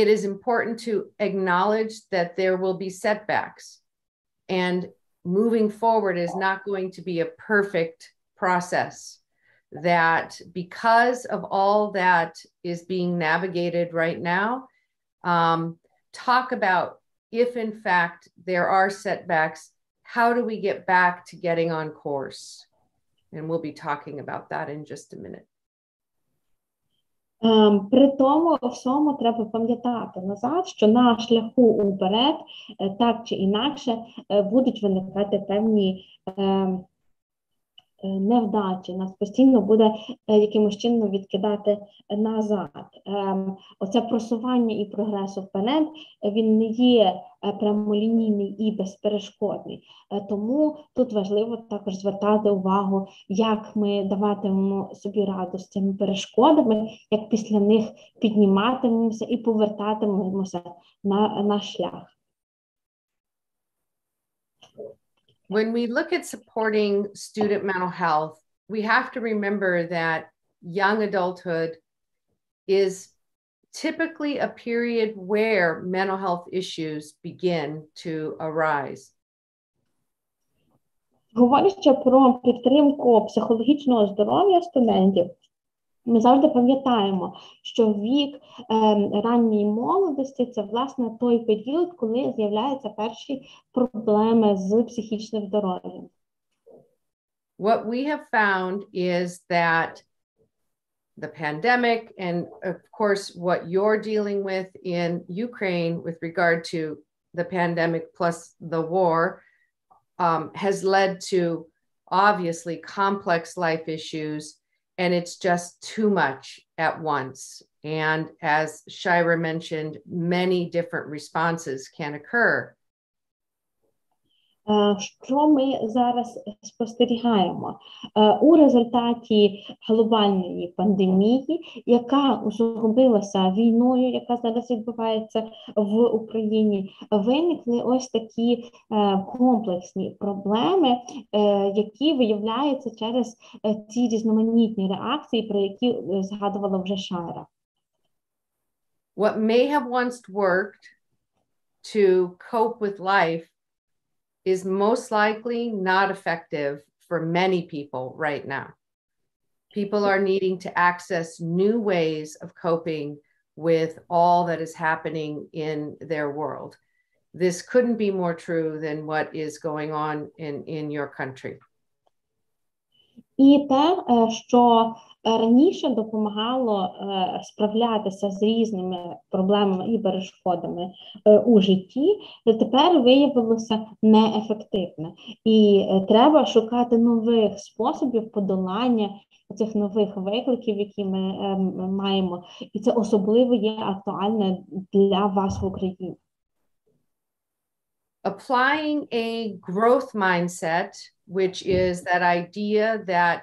It is important to acknowledge that there will be setbacks, and moving forward is not going to be a perfect process. That because of all that is being navigated right now, talk about if in fact there are setbacks, how do we get back to getting on course? And we'll be talking about that in just a minute. При тому всьому треба пам'ятати назад, що на шляху уперед, так чи інакше, будуть виникати певні невдачі, нас постійно буде якимось чином відкидати назад. Оце просування і прогресу вперед, він не є прямолінійний і безперешкодний. Тому тут важливо також звертати увагу, як ми даватимемо собі раду з цими перешкодами, як після них підніматимемося і повертатимемося на наш шлях. When we look at supporting student mental health, we have to remember that young adulthood is typically a period where mental health issues begin to arise. Говорячи про підтримку психологічного здоров'я студентів, ми завжди пам'ятаємо, що вік ранньої молодості – це, власне, той період, коли з'являються перші проблеми з психічним здоров'ям. What we have found is that the pandemic and, of course, what you're dealing with in Ukraine with regard to the pandemic plus the war has led to, obviously, complex life issues. And it's just too much at once. And as Shira mentioned, many different responses can occur. Що ми зараз спостерігаємо? У результаті глобальної пандемії, яка усугубилася війною, яка зараз відбувається в Україні, виникли ось такі комплексні проблеми, які виявляються через ці різноманітні реакції, про які згадувала вже Шара. What may have once worked to cope with life is most likely not effective for many people right now. People are needing to access new ways of coping with all that is happening in their world. This couldn't be more true than what is going on in your country. І те, що раніше допомагало справлятися з різними проблемами і перешкодами у житті, тепер виявилося неефективне. І треба шукати нових способів подолання цих нових викликів, які ми маємо. І це особливо є актуальне для вас в Україні. Applying a growth mindset, which is that idea that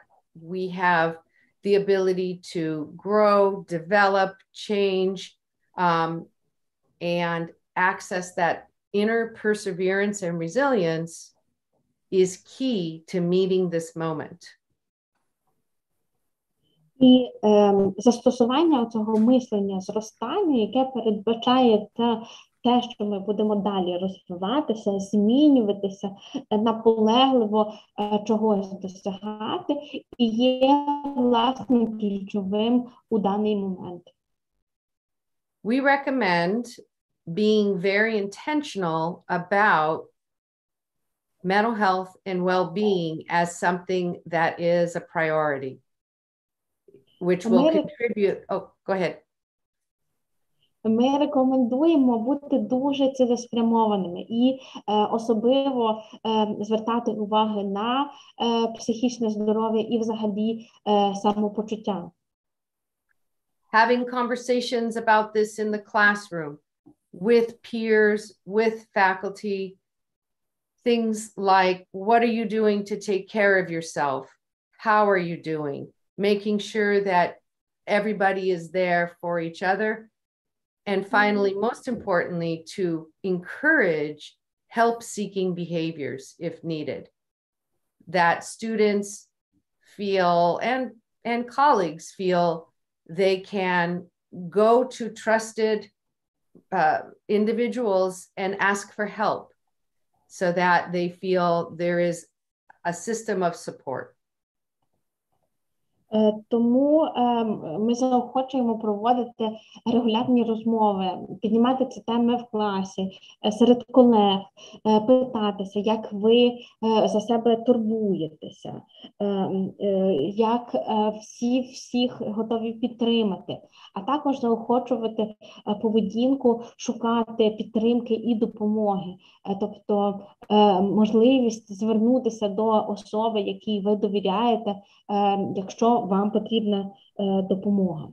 we have the ability to grow, develop, change, and access that inner perseverance and resilience is key to meeting this moment. І застосування цього мислення зростання, яке передбачає те, що ми будемо далі розвиватися, змінюватися, наполегливо чогось досягати, і є, власне, ключовим у даний момент. We recommend being very intentional about mental health and well-being as something that is a priority, which will contribute. Oh, go ahead. Ми рекомендуємо бути дуже цілеспрямованими і особливо звертати увагу на психічне здоров'я і взагалі самопочуття. Having conversations about this in the classroom, with peers, with faculty, things like, what are you doing to take care of yourself? How are you doing? Making sure that everybody is there for each other. And finally, most importantly, to encourage help-seeking behaviors if needed, that students feel and colleagues feel they can go to trusted individuals and ask for help so that they feel there is a system of support. Тому ми заохочуємо проводити регулярні розмови, піднімати ці теми в класі, серед колег, питатися, як ви за себе турбуєтеся, як всіх готові підтримати, а також заохочувати поведінку, шукати підтримки і допомоги, тобто можливість звернутися до особи, якій ви довіряєте, якщо вам потрібна допомога.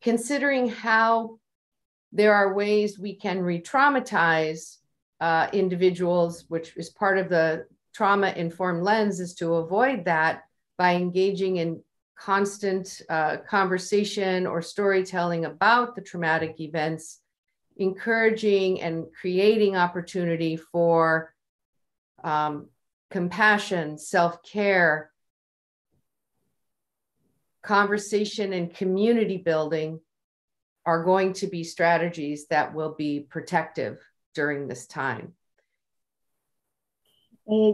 Considering how there are ways we can re-traumatize individuals, which is part of the trauma-informed lens, is to avoid that by engaging in constant conversation or storytelling about the traumatic events, encouraging and creating opportunity for compassion, self-care, conversation and community building are going to be strategies that will be protective during this time.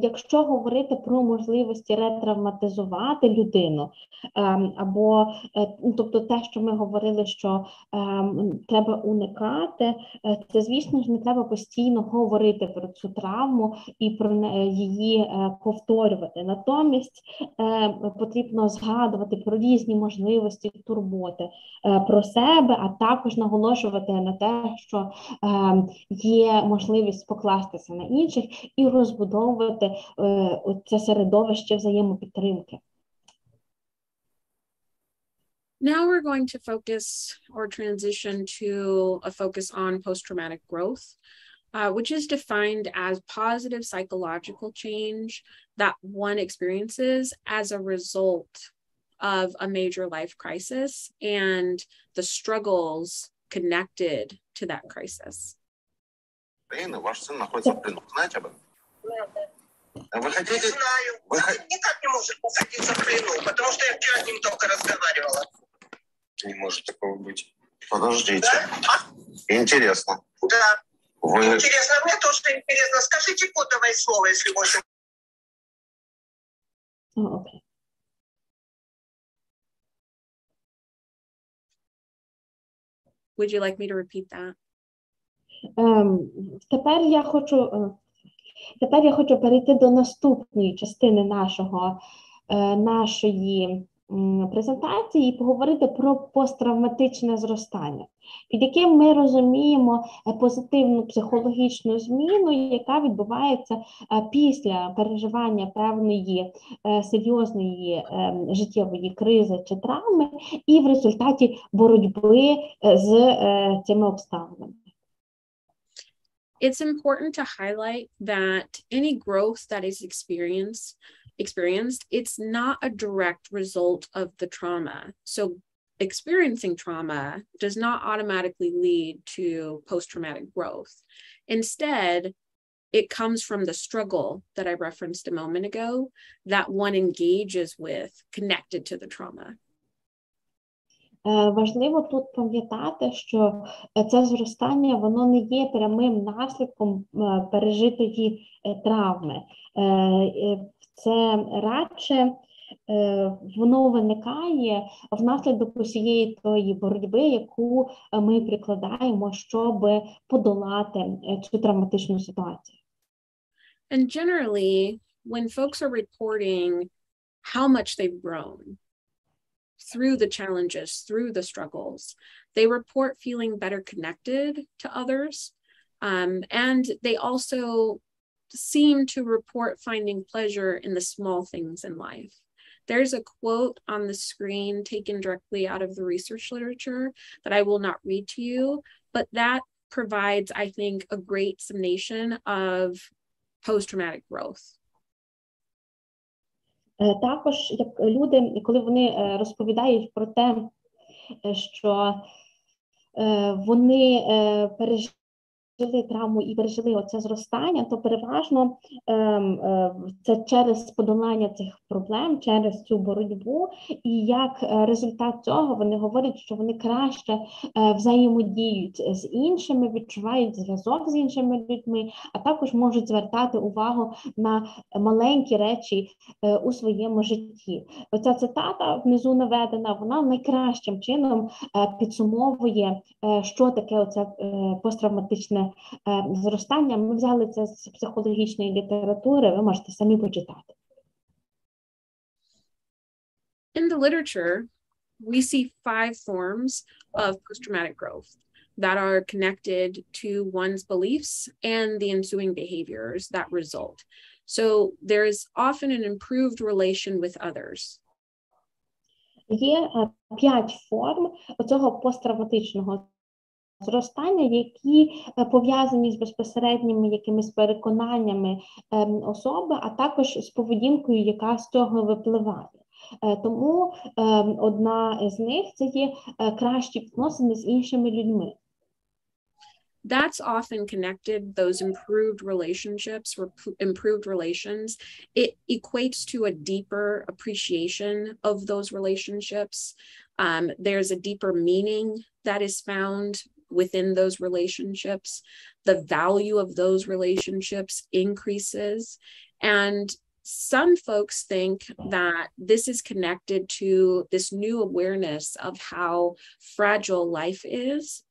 Якщо говорити про можливості ретравматизувати людину, або, тобто те, що ми говорили, що треба уникати, це, звісно ж, не треба постійно говорити про цю травму і про її повторювати. Натомість потрібно згадувати про різні можливості турботи про себе, а також наголошувати на те, що є можливість покластися на інших і розбудовувати це середовище взаємопідтримки. Now we're going to focus or transition to a focus on post-traumatic growth. which is defined as positive psychological change that one experiences as a result of a major life crisis and the struggles connected to that crisis. Ваш сын находится в плену. Знаете об этом? Вы хотите? Не знаю. Никак не может находиться в плену, потому что я вчера с ним только разговаривала. Не может такого быть. Подождите. Да? Интересно. Да. Вы... Интересно, мне тоже интересно. Скажите кодовое слово, если можно. Окей. Would you like me to repeat that? Тепер я хочу перейти до наступної частини нашої презентації і поговорити про посттравматичне зростання, під яким ми розуміємо позитивну психологічну зміну, яка відбувається після переживання певної серйозної життєвої кризи чи травми і в результаті боротьби з цими обставинами. It's important to highlight that any growth that is experienced, it's not a direct result of the trauma. So experiencing trauma does not automatically lead to post-traumatic growth. Instead, it comes from the struggle that I referenced a moment ago that one engages with connected to the trauma. Важливо тут пам'ятати, що це зростання, воно не є прямим наслідком пережитої травми. Це радше воно виникає внаслідок усієї тої боротьби, яку ми прикладаємо, щоб подолати цю травматичну ситуацію. And generally, when folks are reporting how much they've grown through the challenges, through the struggles, they report feeling better connected to others. And they also seem to report finding pleasure in the small things in life. There's a quote on the screen taken directly out of the research literature that I will not read to you, but that provides, I think, a great summation of post-traumatic growth. Також, як люди, коли вони розповідають про те, що вони пережили травму і пережили оце зростання, то переважно це через подолання цих проблем, через цю боротьбу, і як результат цього вони говорять, що вони краще взаємодіють з іншими, відчувають зв'язок з іншими людьми, а також можуть звертати увагу на маленькі речі у своєму житті. Оця цитата внизу наведена, вона найкращим чином підсумовує, що таке оце посттравматичне зростання. Ми взяли це з психологічної літератури, ви можете самі почитати. In the literature, we see 5 forms of post-traumatic growth that are connected to one's beliefs and the ensuing behaviors that result. So there's often an improved relation with others. Є 5 форм цього посттравматичного зростання, які пов'язані з безпосередніми якимись переконаннями особи, а також з поведінкою, яка з цього випливає. Тому одна з них – це є кращі відносини з іншими людьми. That's often connected, those improved relationships, improved relations. It equates to a deeper appreciation of those relationships. There's a deeper meaning that is found within those relationships. The value of those relationships increases. And some folks think that this is connected to this new awareness of how fragile life is.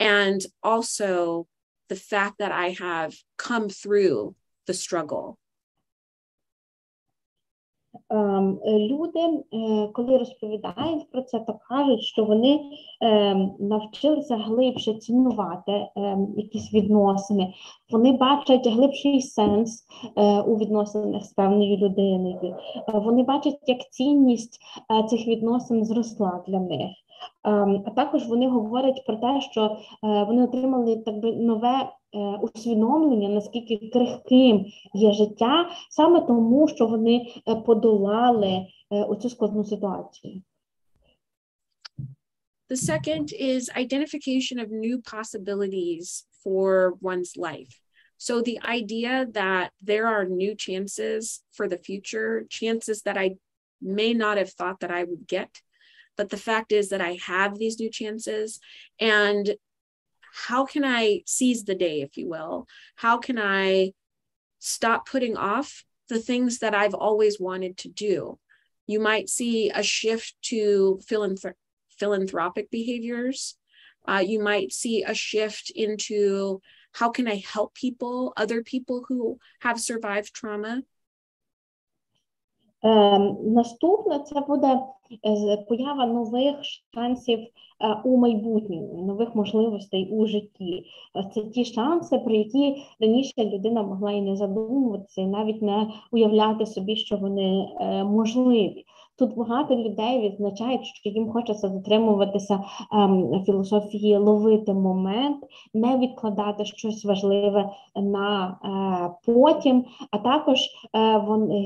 And also the fact that I have come through the struggle. Люди, коли розповідають про це, то кажуть, що вони навчилися глибше цінувати якісь відносини. Вони бачать глибший сенс у відносинах з певною людиною. Вони бачать, як цінність цих відносин зросла для них. А також вони говорять про те, що вони отримали так би нове усвідомлення, наскільки крихким є життя, саме тому, що вони подолали оцю складну ситуацію. The second is identification of new possibilities for one's life. So the idea that there are new chances for the future, chances that I may not have thought that I would get, but the fact is that I have these new chances, and how can I seize the day, if you will? How can I stop putting off the things that I've always wanted to do? You might see a shift to philanthropic behaviors. You might see a shift into how can I help people, other people who have survived trauma? Наступне це буде поява нових шансів у майбутньому, нових можливостей у житті. Це ті шанси, про які раніше людина могла і не задумуватися, і навіть не уявляти собі, що вони можливі. Тут багато людей відзначають, що їм хочеться дотримуватися філософії ловити момент, не відкладати щось важливе на потім, а також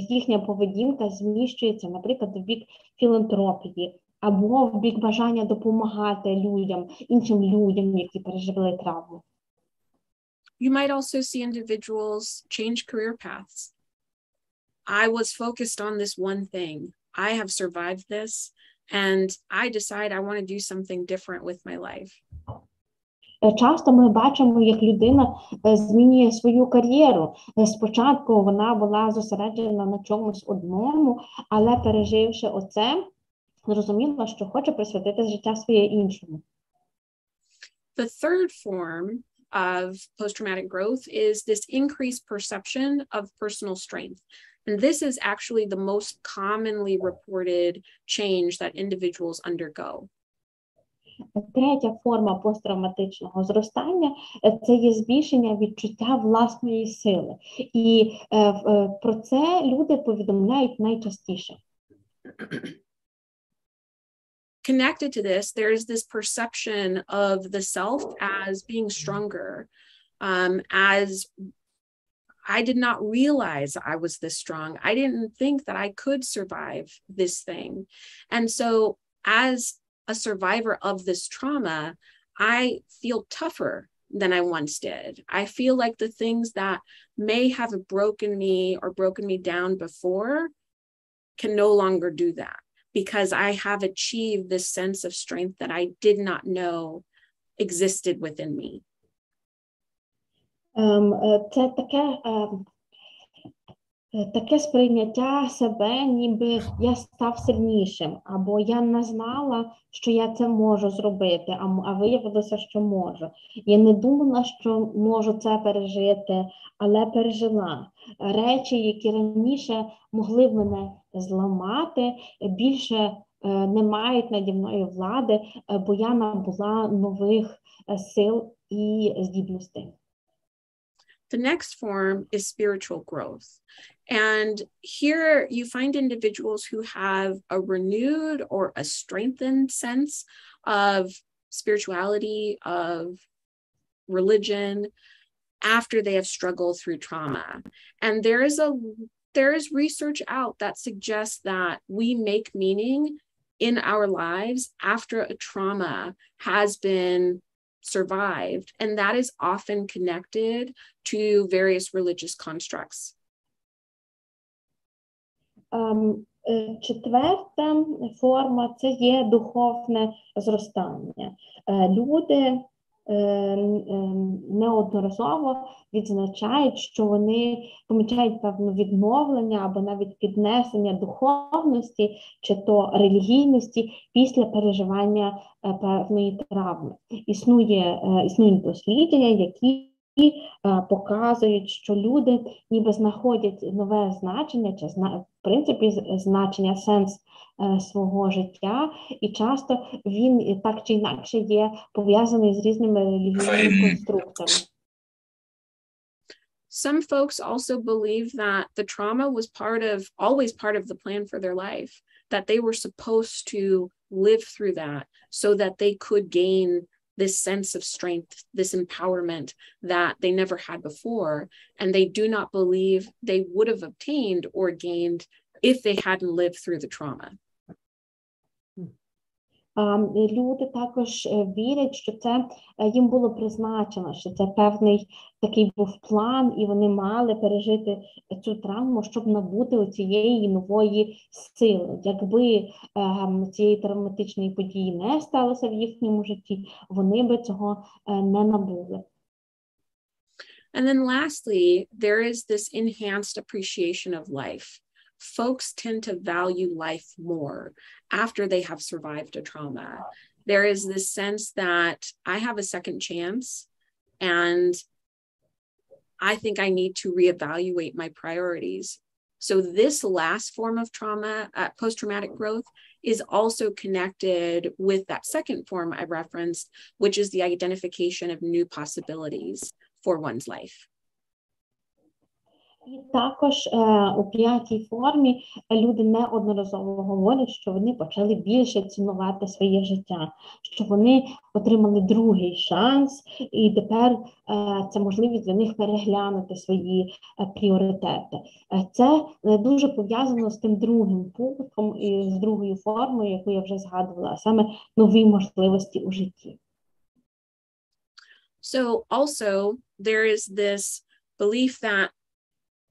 їхня поведінка зміщується, наприклад, в бік філантропії або в бік бажання допомагати людям, іншим людям, які пережили травму. You might also see individuals change career paths. I was focused on this one thing. I have survived this, and I decide I want to do something different with my life. Часто ми бачимо, як людина змінює свою кар'єру. Спочатку вона була зосереджена на чомусь одному, але переживши оце, зрозуміла, що хоче присвятити життя своє іншому. The third form of post-traumatic growth is this increased perception of personal strength. And this is actually the most commonly reported change that individuals undergo. Третя форма посттравматичного зростання – це є збільшення відчуття власної сили. І про це люди повідомляють найчастіше. Connected to this, there is this perception of the self as being stronger, as I did not realize I was this strong. I didn't think that I could survive this thing. And so as a survivor of this trauma, I feel tougher than I once did. I feel like the things that may have broken me or broken me down before can no longer do that, because I have achieved this sense of strength that I did not know existed within me. Це таке сприйняття себе, ніби я став сильнішим, або я не знала, що я це можу зробити, а виявилося, що можу. Я не думала, що можу це пережити, але пережила. Речі, які раніше могли б мене зламати, більше не мають наді мною влади, бо я набула нових сил і здібностей. The next form is spiritual growth. And here you find individuals who have a renewed or a strengthened sense of spirituality, of religion, after they have struggled through trauma. And there is research out that suggests that we make meaning in our lives after a trauma has been survived, and that is often connected to various religious constructs. Четверта форма – це є духовне зростання. Люди неодноразово відзначають, що вони помічають певне відновлення або навіть піднесення духовності чи то релігійності після переживання певної травми. Існують дослідження, які показують, що люди ніби знаходять нове значення, чи в принципі значення, сенс свого життя, і часто він так чи інакше є пов'язаний з різними релігійними конструктами. Some folks also believe that the trauma was always part of the plan for their life, that they were supposed to live through that so that they could gain this sense of strength, this empowerment that they never had before, and they do not believe they would have obtained or gained if they hadn't lived through the trauma. Люди також вірять, що це їм було призначено, що це певний такий був план, і вони мали пережити цю травму, щоб набути цієї нової сили. Якби цієї травматичної події не сталося в їхньому житті, вони би цього не набули. And then lastly, there is this enhanced appreciation of life. Folks tend to value life more after they have survived a trauma. There is this sense that I have a second chance and I think I need to reevaluate my priorities. So this last form of trauma, post-traumatic growth, is also connected with that second form I referenced, which is the identification of new possibilities for one's life. І також у п'ятій формі люди неодноразово говорять, що вони почали більше цінувати своє життя, що вони отримали другий шанс, і тепер це можливість для них переглянути свої пріоритети. Це дуже пов'язано з тим другим пунктом і з другою формою, яку я вже згадувала, а саме нові можливості у житті. So also there is this belief that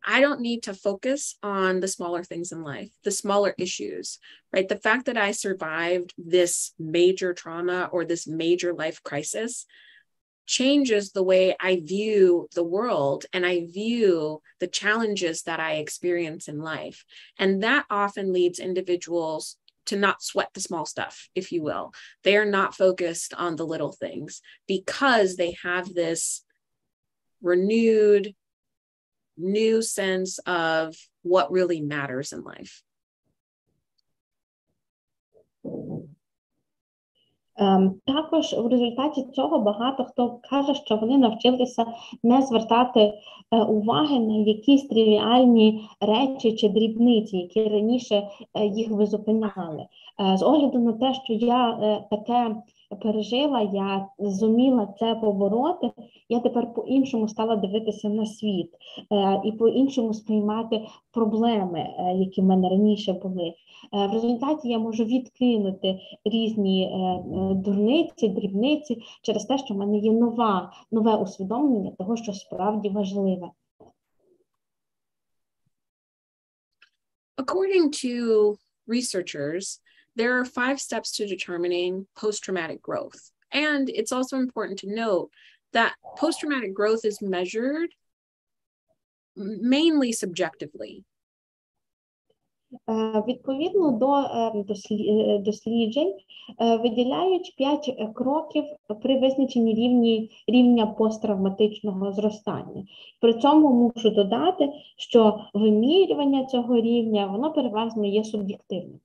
I don't need to focus on the smaller things in life, the smaller issues, right? The fact that I survived this major trauma or this major life crisis changes the way I view the world and I view the challenges that I experience in life. And that often leads individuals to not sweat the small stuff, if you will. They are not focused on the little things because they have this renewed new sense of what really matters in life. Також в результаті цього багато хто каже, що вони навчилися не звертати уваги на якісь тривіальні речі чи дрібниці, які раніше їх ви зупиняли. З огляду на те, що я таке пережила, я зуміла це побороти, я тепер по-іншому стала дивитися на світ і по-іншому сприймати проблеми, які в мене раніше були. В результаті я можу відкинути різні дурниці, дрібниці через те, що в мене є нове усвідомлення того, що справді важливе. According to researchers, there are 5 steps to determining post-traumatic growth. And it's also important to note that post-traumatic growth is measured mainly subjectively. Відповідно до досліджень виділяють 5 кроків при визначенні рівня посттравматичного зростання. При цьому мушу додати, що вимірювання цього рівня, воно переважно є суб'єктивним.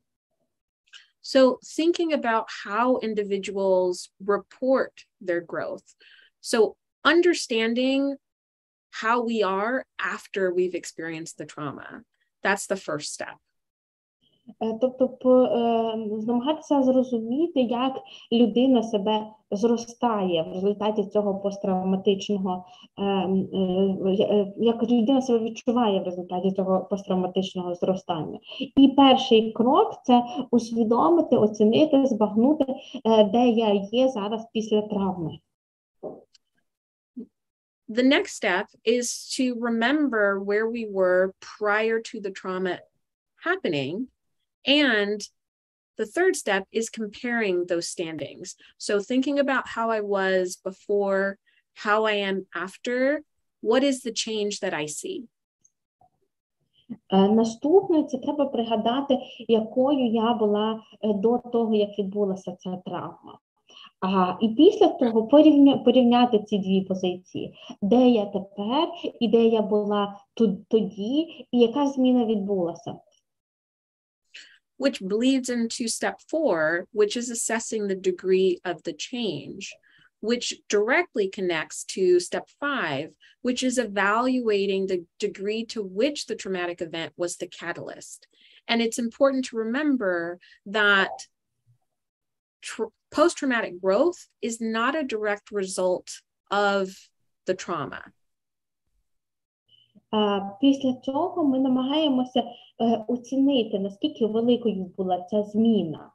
So thinking about how individuals report their growth. So understanding how we are after we've experienced the trauma. That's the first step. Тобто намагатися зрозуміти, як людина себе зростає в результаті цього посттравматичного, як людина себе відчуває в результаті цього посттравматичного зростання. І перший крок – це усвідомити, оцінити, збагнути, де я є зараз після травми. The next step is to remember where we were prior to the trauma happening. And the third step is comparing those standings. So thinking about how I was before, how I am after, what is the change that I see? Наступне, це треба пригадати, якою я була до того, як відбулася ця травма. І після того порівняти ці дві позиції, де я тепер і де я була тоді, і яка зміна відбулася. Which bleeds into step 4, which is assessing the degree of the change, which directly connects to step 5, which is evaluating the degree to which the traumatic event was the catalyst. And it's important to remember that post-traumatic growth is not a direct result of the trauma. Після цього ми намагаємося оцінити, наскільки великою була ця зміна.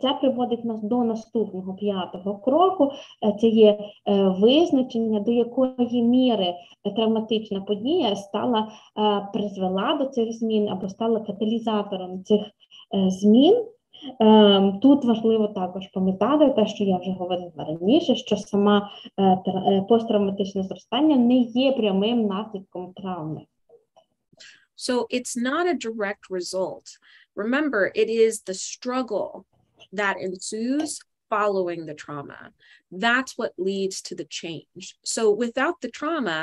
Це приводить нас до наступного 5-го кроку. Це є визначення, до якої міри травматична подія призвела до цих змін або стала каталізатором цих змін. Тут важливо також пам'ятати те, що я вже говорила раніше, що сама посттравматичне зростання не є прямим наслідком травми. So it's not a direct result. Remember, it is the struggle that ensues following the trauma. That's what leads to the change. So without the trauma,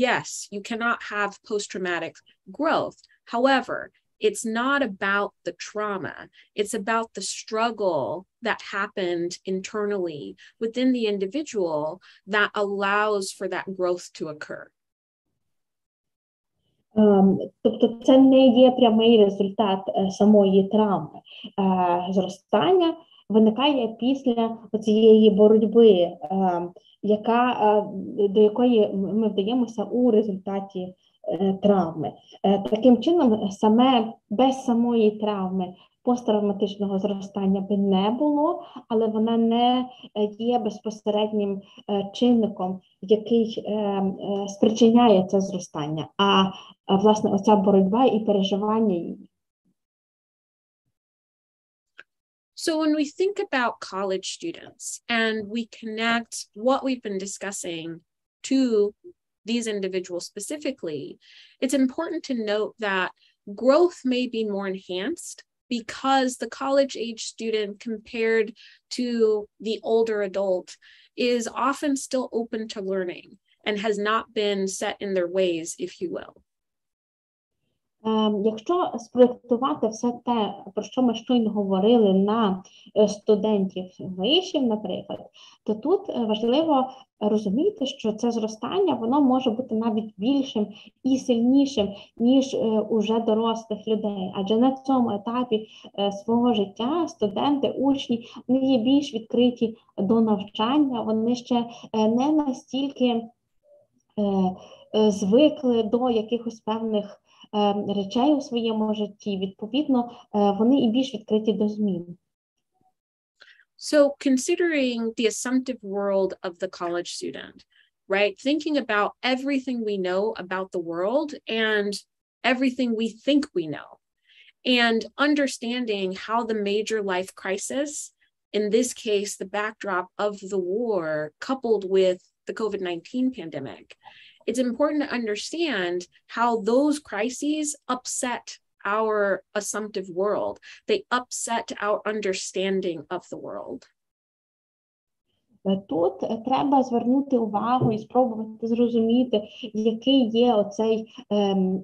yes, you cannot have post-traumatic growth. However, it's not about the trauma. It's about the struggle that happened internally within the individual that allows for that growth to occur. Тобто це не є прямий результат самої травми. Зростання виникає після цієї боротьби, до якої ми вдаємося у результаті травми. Таким чином, без самої травми посттравматичного зростання би не було, але вона не є безпосереднім чинником, який спричиняє це зростання, а власне оця боротьба і переживання її. So when we think about college students and we connect what we've been discussing to these individuals specifically, it's important to note that growth may be more enhanced because the college-age student compared to the older adult is often still open to learning and has not been set in their ways, if you will. Якщо спроєктувати все те, про що ми щойно говорили на студентів вишів, наприклад, то тут важливо розуміти, що це зростання, воно може бути навіть більшим і сильнішим, ніж уже дорослих людей. Адже на цьому етапі свого життя студенти, учні, вони є більш відкриті до навчання, вони ще не настільки звикли до якихось певних речей у своєму житті, відповідно, вони і більш відкриті до змін. So considering the assumptive world of the college student, right? Thinking about everything we know about the world and everything we think we know, and understanding how the major life crisis, in this case, the backdrop of the war coupled with the COVID-19 pandemic, it's important to understand how those crises upset our assumptive world. They upset our understanding of the world. Тут треба звернути увагу і спробувати зрозуміти, який є оцей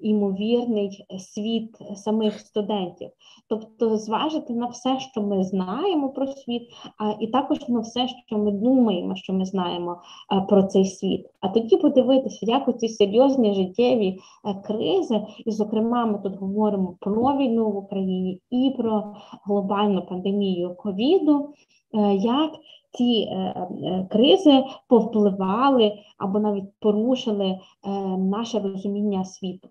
імовірний світ самих студентів. Тобто зважити на все, що ми знаємо про світ, і також на все, що ми думаємо, що ми знаємо про цей світ. А тоді подивитися, як оці серйозні життєві кризи, і зокрема ми тут говоримо про війну в Україні і про глобальну пандемію ковіду, як ці кризи повпливали або навіть порушили наше розуміння світу.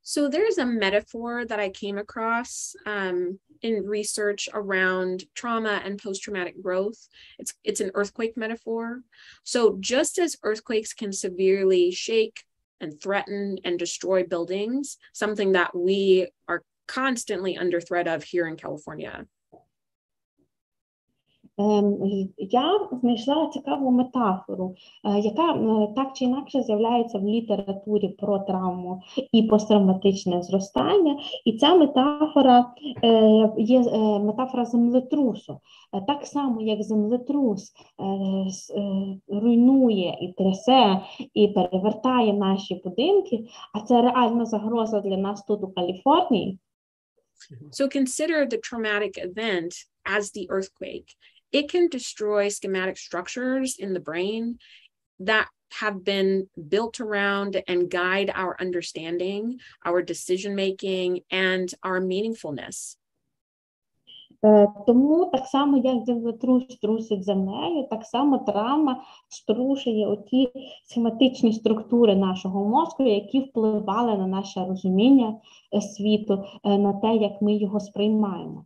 So there's a metaphor that I came across in research around trauma and post-traumatic growth. It's an earthquake metaphor. So just as earthquakes can severely shake and threaten and destroy buildings, something that we are constantly under threat of here in California. Я знайшла цікаву метафору, яка так чи інакше з'являється в літературі про травму і посттравматичне зростання. І ця метафора є метафора землетрусу. Так само, як землетрус руйнує і трясе, і перевертає наші будинки, а це реальна загроза для нас тут у Каліфорнії. So consider the traumatic event as the earthquake. It can destroy schematic structures in the brain that have been built around and guide our understanding, our decision-making, and our meaningfulness. Тому так само, як землетрус трусить землею, так само травма струшує оті схематичні структури нашого мозку, які впливали на наше розуміння світу, на те, як ми його сприймаємо.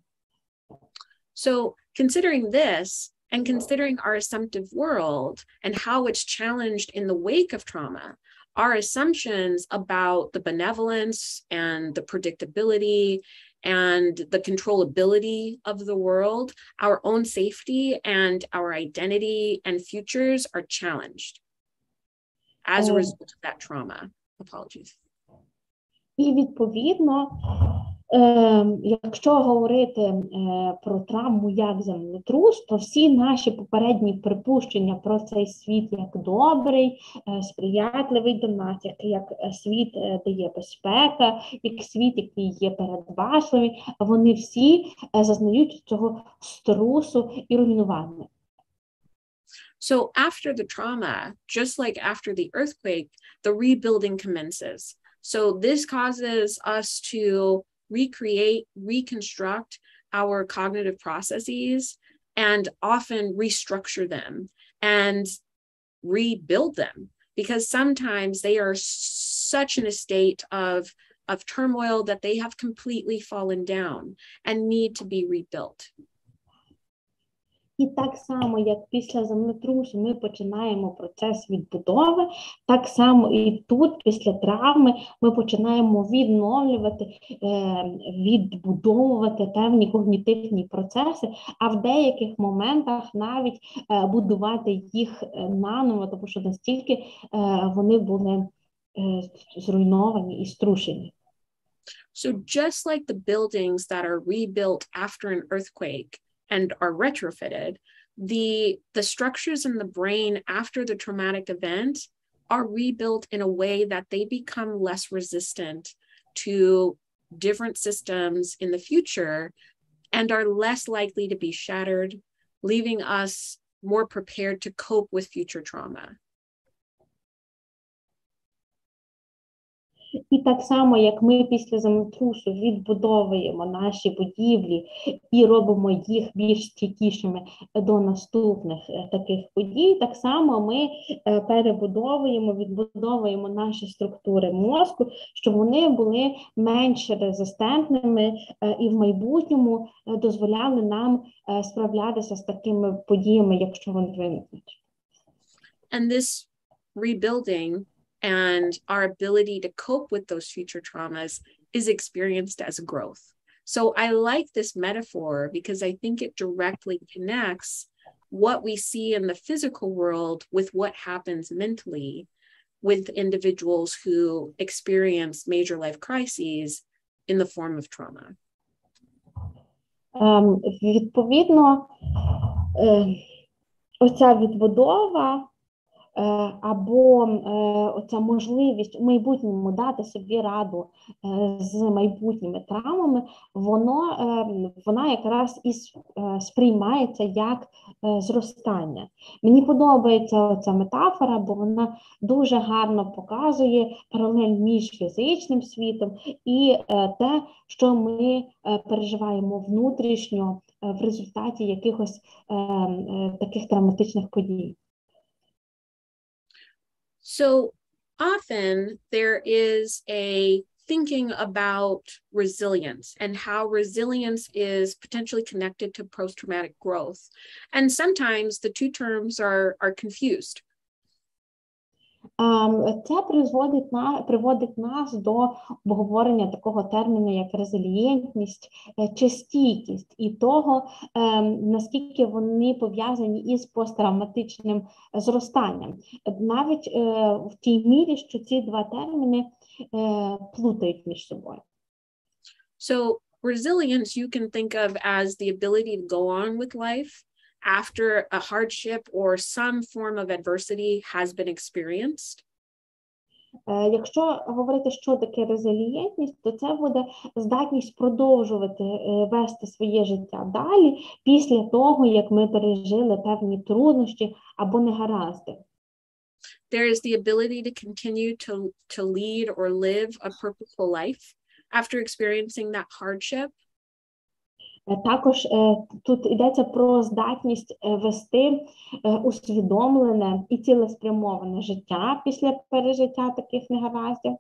So considering this and considering our assumptive world and how it's challenged in the wake of trauma, our assumptions about the benevolence and the predictability and the controllability of the world, our own safety and our identity and futures are challenged as a result of that trauma. Apologies. І відповідно, якщо говорити про травму як землетрус, то всі наші попередні припущення про цей світ як добрий, сприятливий до нас, як світ, де є безпека, як світ, який є передбачливий, вони всі зазнають цього струсу і руйнування. So after the trauma, just like after the earthquake, the rebuilding commences. So this causes us to recreate, reconstruct our cognitive processes and often restructure them and rebuild them, because sometimes they are such in a state of turmoil that they have completely fallen down and need to be rebuilt. І так само, як після землетрусу ми починаємо процес відбудови, так само і тут, після травми, ми починаємо відновлювати, відбудовувати певні когнітивні процеси, а в деяких моментах навіть будувати їх наново, тому що настільки вони були зруйновані і струшені. So just like the buildings that are rebuilt after an earthquake and are retrofitted, the structures in the brain after the traumatic event are rebuilt in a way that they become less resistant to different systems in the future and are less likely to be shattered, leaving us more prepared to cope with future trauma. І так само, як ми після землетрусу відбудовуємо наші будівлі і робимо їх більш стійкішими до наступних таких подій, так само ми перебудовуємо, відбудовуємо наші структури мозку, щоб вони були менш резистентними і в майбутньому дозволяли нам справлятися з такими подіями, якщо вони виникнуть. And this rebuilding and our ability to cope with those future traumas is experienced as growth. So I like this metaphor because I think it directly connects what we see in the physical world with what happens mentally with individuals who experience major life crises in the form of trauma. Відповідно, оця відбудова або оця можливість у майбутньому дати собі раду з майбутніми травмами, вона якраз і сприймається як зростання. Мені подобається ця метафора, бо вона дуже гарно показує паралель між фізичним світом і те, що ми переживаємо внутрішньо в результаті якихось таких травматичних подій. So often there is a thinking about resilience and how resilience is potentially connected to post-traumatic growth. And sometimes the two terms are confused. Це приводить нас до обговорення такого терміну, як резилієнтність чи стійкість, і того, наскільки вони пов'язані із посттравматичним зростанням. Навіть в тій мірі, що ці два терміни плутають між собою. So resilience you can think of as the ability to go on with life after a hardship or some form of adversity has been experienced. Якщо говорити, що таке резилієнтність, то це буде здатність продовжувати вести своє життя далі після того, як ми пережили певні труднощі або негаразди. There is the ability to continue to lead or live a purposeful life after experiencing that hardship. Також тут йдеться про здатність вести усвідомлене і цілеспрямоване життя після пережиття таких негараздів.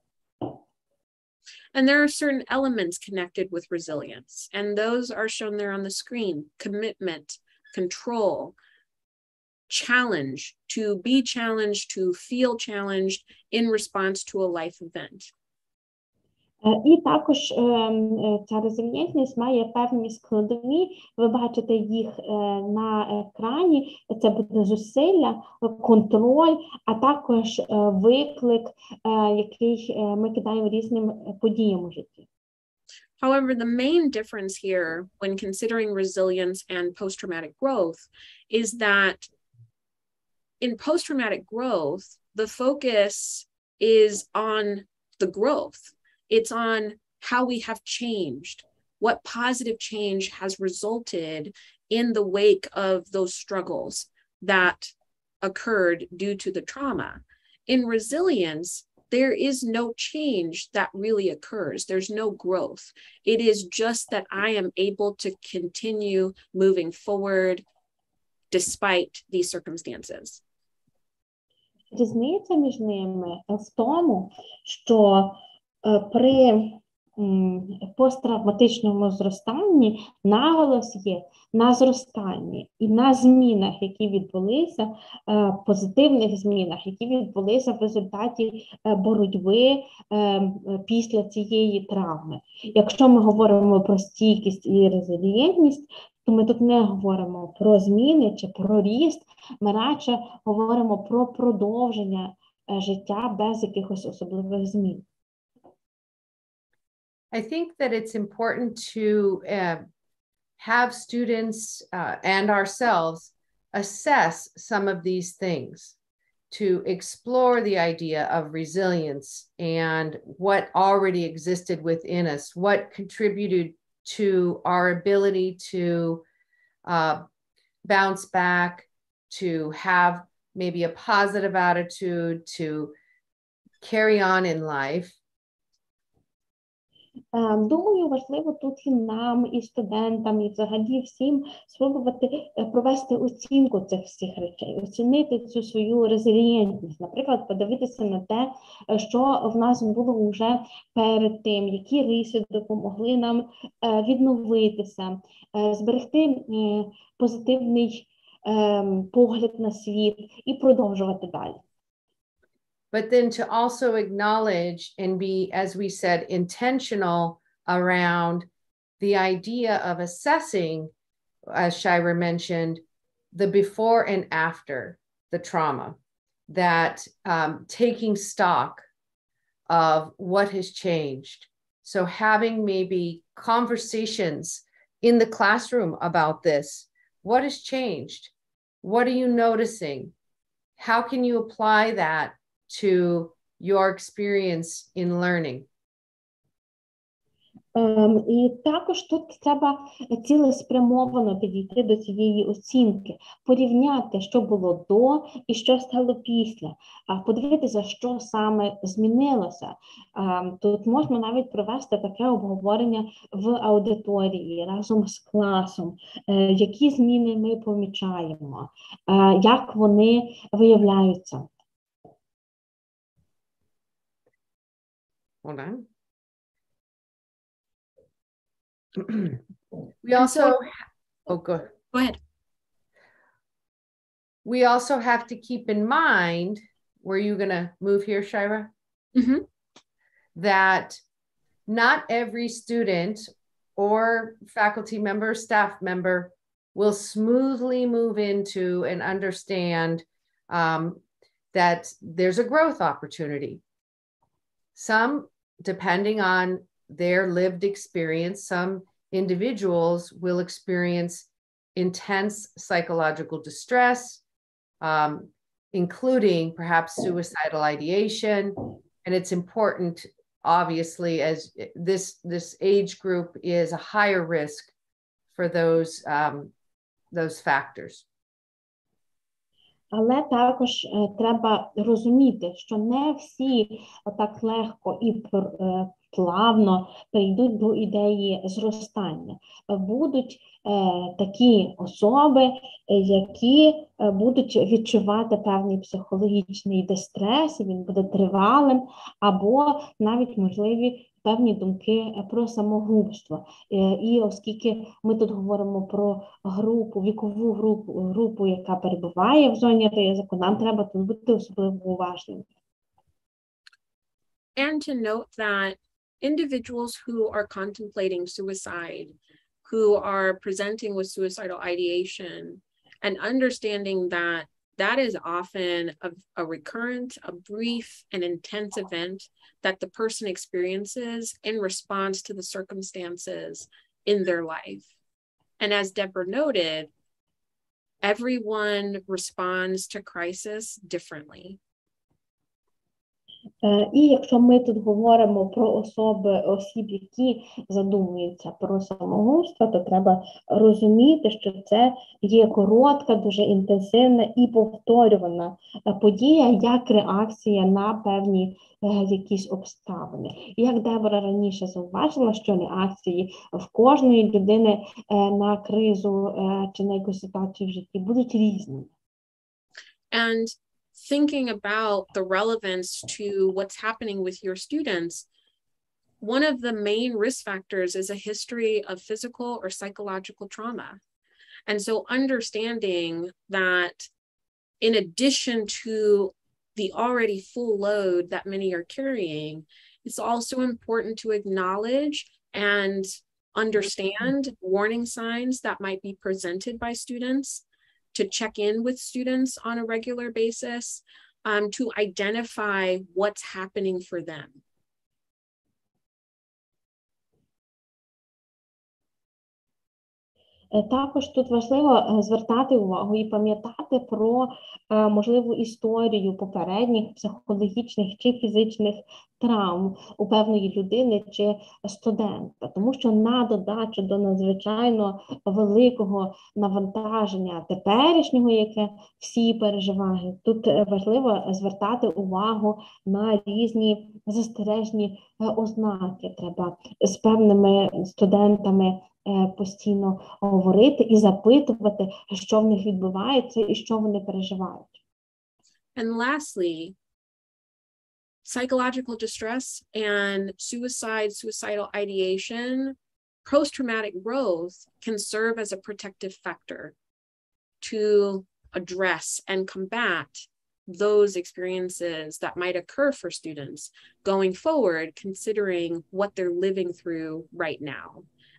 And there are certain elements connected with resilience, and those are shown there on the screen: commitment, control, challenge, to be challenged, to feel challenged in response to a life event. І також ця резильєнтність має певні складові, ви бачите їх на екрані, це буде зусилля, контроль, а також виклик, який ми кидаємо різним подіям у житті. However, the main difference here when considering resilience and post-traumatic growth is that in post-traumatic growth, the focus is on the growth. It's on how we have changed, what positive change has resulted in the wake of those struggles that occurred due to the trauma. In resilience, there is no change that really occurs. There's no growth. It is just that I am able to continue moving forward despite these circumstances. Різниця між ними в тому, що при посттравматичному зростанні наголос є на зростанні і на змінах, які відбулися, позитивних змінах, які відбулися в результаті боротьби після цієї травми. Якщо ми говоримо про стійкість і резилієнтність, то ми тут не говоримо про зміни чи про ріст, ми радше говоримо про продовження життя без якихось особливих змін. I think that it's important to have students and ourselves assess some of these things, to explore the idea of resilience and what already existed within us, what contributed to our ability to bounce back, to have maybe a positive attitude, to carry on in life. Думаю, важливо тут і нам, і студентам, і взагалі всім спробувати провести оцінку цих всіх речей, оцінити цю свою резилієнтність. Наприклад, подивитися на те, що в нас було вже перед тим, які риси допомогли нам відновитися, зберегти позитивний погляд на світ і продовжувати далі. But then to also acknowledge and be, as we said, intentional around the idea of assessing, as Shira mentioned, the before and after the trauma, that taking stock of what has changed. So having maybe conversations in the classroom about this. What has changed? What are you noticing? How can you apply that to your experience in learning? І також тут треба цілеспрямовано підійти до цієї оцінки, порівняти, що було до і що стало після, подивитися, що саме змінилося. Тут можна навіть провести таке обговорення в аудиторії разом з класом, які зміни ми помічаємо, як вони виявляються. Hold on. We also, go ahead. We also have to keep in mind, were you going to move here, Shira? Mm-hmm. That not every student or faculty member, staff member will smoothly move into and understand that there's a growth opportunity. Some, depending on their lived experience, some individuals will experience intense psychological distress, including perhaps suicidal ideation. And it's important, obviously, as this age group is a higher risk for those factors. Але також треба розуміти, що не всі так легко і плавно прийдуть до ідеї зростання. Будуть такі особи, які будуть відчувати певний психологічний дистрес, він буде тривалим, або навіть можливі певні думки про самогубство. І оскільки ми тут говоримо про вікову групу, яка перебуває в зоні ризику, нам треба тут бути особливо уважними. And to note that individuals who are contemplating suicide, who are presenting with suicidal ideation, and understanding that that is often a recurrent, a brief, and intense event that the person experiences in response to the circumstances in their life. And as Deborah noted, everyone responds to crisis differently. І якщо ми тут говоримо про осіб, які задумуються про самогубство, то треба розуміти, що це є коротка, дуже інтенсивна і повторювана подія, як реакція на певні якісь обставини. І як Дебора раніше зауважила, що реакції в кожної людини на кризу чи на якусь ситуацію в житті будуть різними. And thinking about the relevance to what's happening with your students, one of the main risk factors is a history of physical or psychological trauma. And so understanding that in addition to the already full load that many are carrying, it's also important to acknowledge and understand warning signs that might be presented by students, to check in with students on a regular basis, to identify what's happening for them. Також тут важливо звертати увагу і пам'ятати про можливу історію попередніх психологічних чи фізичних травм у певної людини чи студента, тому що на додачу до надзвичайно великого навантаження теперішнього, яке всі переживають, тут важливо звертати увагу на різні застережні ознаки. Треба з певними студентами постійно говорити і запитувати, що в них відбувається і що вони переживають. And lastly, psychological distress and suicidal ideation, post-traumatic growth can serve as a protective factor to address and combat those experiences that might occur for students going forward, considering what they're living through right now.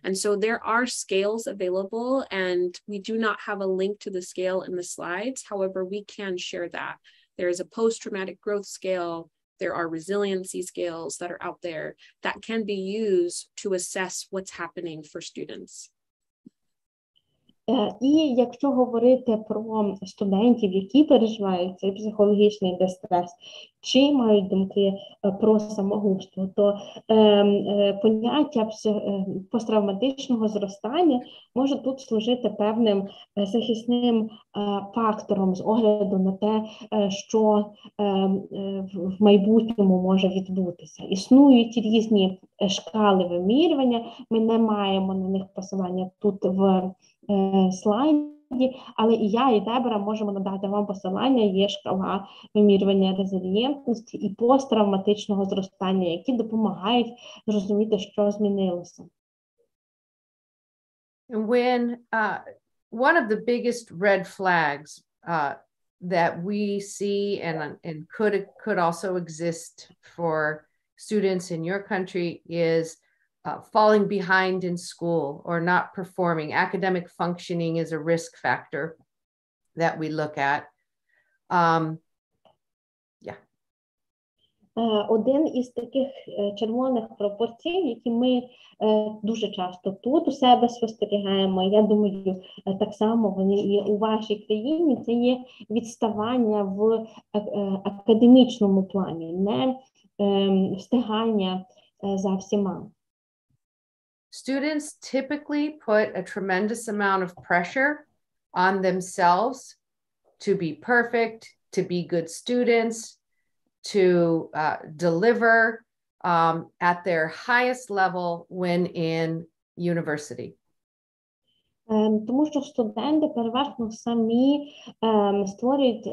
And so there are scales available, and we do not have a link to the scale in the slides. However, we can share that. There is a post-traumatic growth scale. There are resiliency scales that are out there that can be used to assess what's happening for students. І якщо говорити про студентів, які переживають цей психологічний дистрес, чи мають думки про самогубство, то поняття посттравматичного зростання може тут служити певним захисним фактором з огляду на те, що в майбутньому може відбутися. Існують різні шкали вимірювання, ми не маємо на них посилання тут в слайді, але і я, і Дебора можемо надати вам посилання, є шкала вимірювання резильєнтності і посттравматичного зростання, які допомагають зрозуміти, що змінилося. When one of the biggest red flags that we see and could also exist for students in your country is falling behind in school or not performing. Academic functioning is a risk factor that we look at. Один із таких червоних пропорцій, які ми дуже часто тут у себе спостерігаємо, я думаю, так само вони і у вашій країні, це є відставання в академічному плані, не встигання за всіма. Students typically put a tremendous amount of pressure on themselves to be perfect, to be good students, to deliver at their highest level when in university? Тому що студенти переважно самі створюють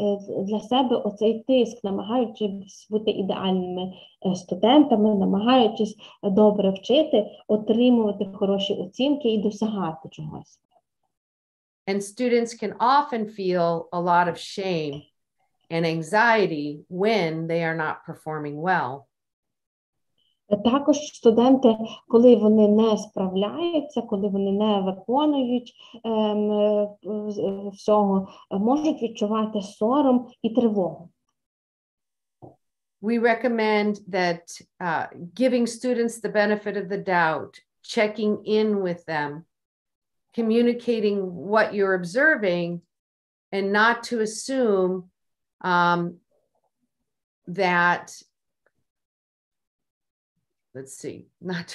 для себе оцей тиск, намагаючись бути ідеальними студентами, намагаючись добре вчити, отримувати хороші оцінки і досягати чогось. And students can often feel a lot of shame and anxiety when they are not performing well. Також студенти, коли вони не справляються, коли вони не виконують всього, можуть відчувати сором і тривогу. We recommend that giving students the benefit of the doubt, checking in with them, communicating what you're observing, and not to assume that, let's see, not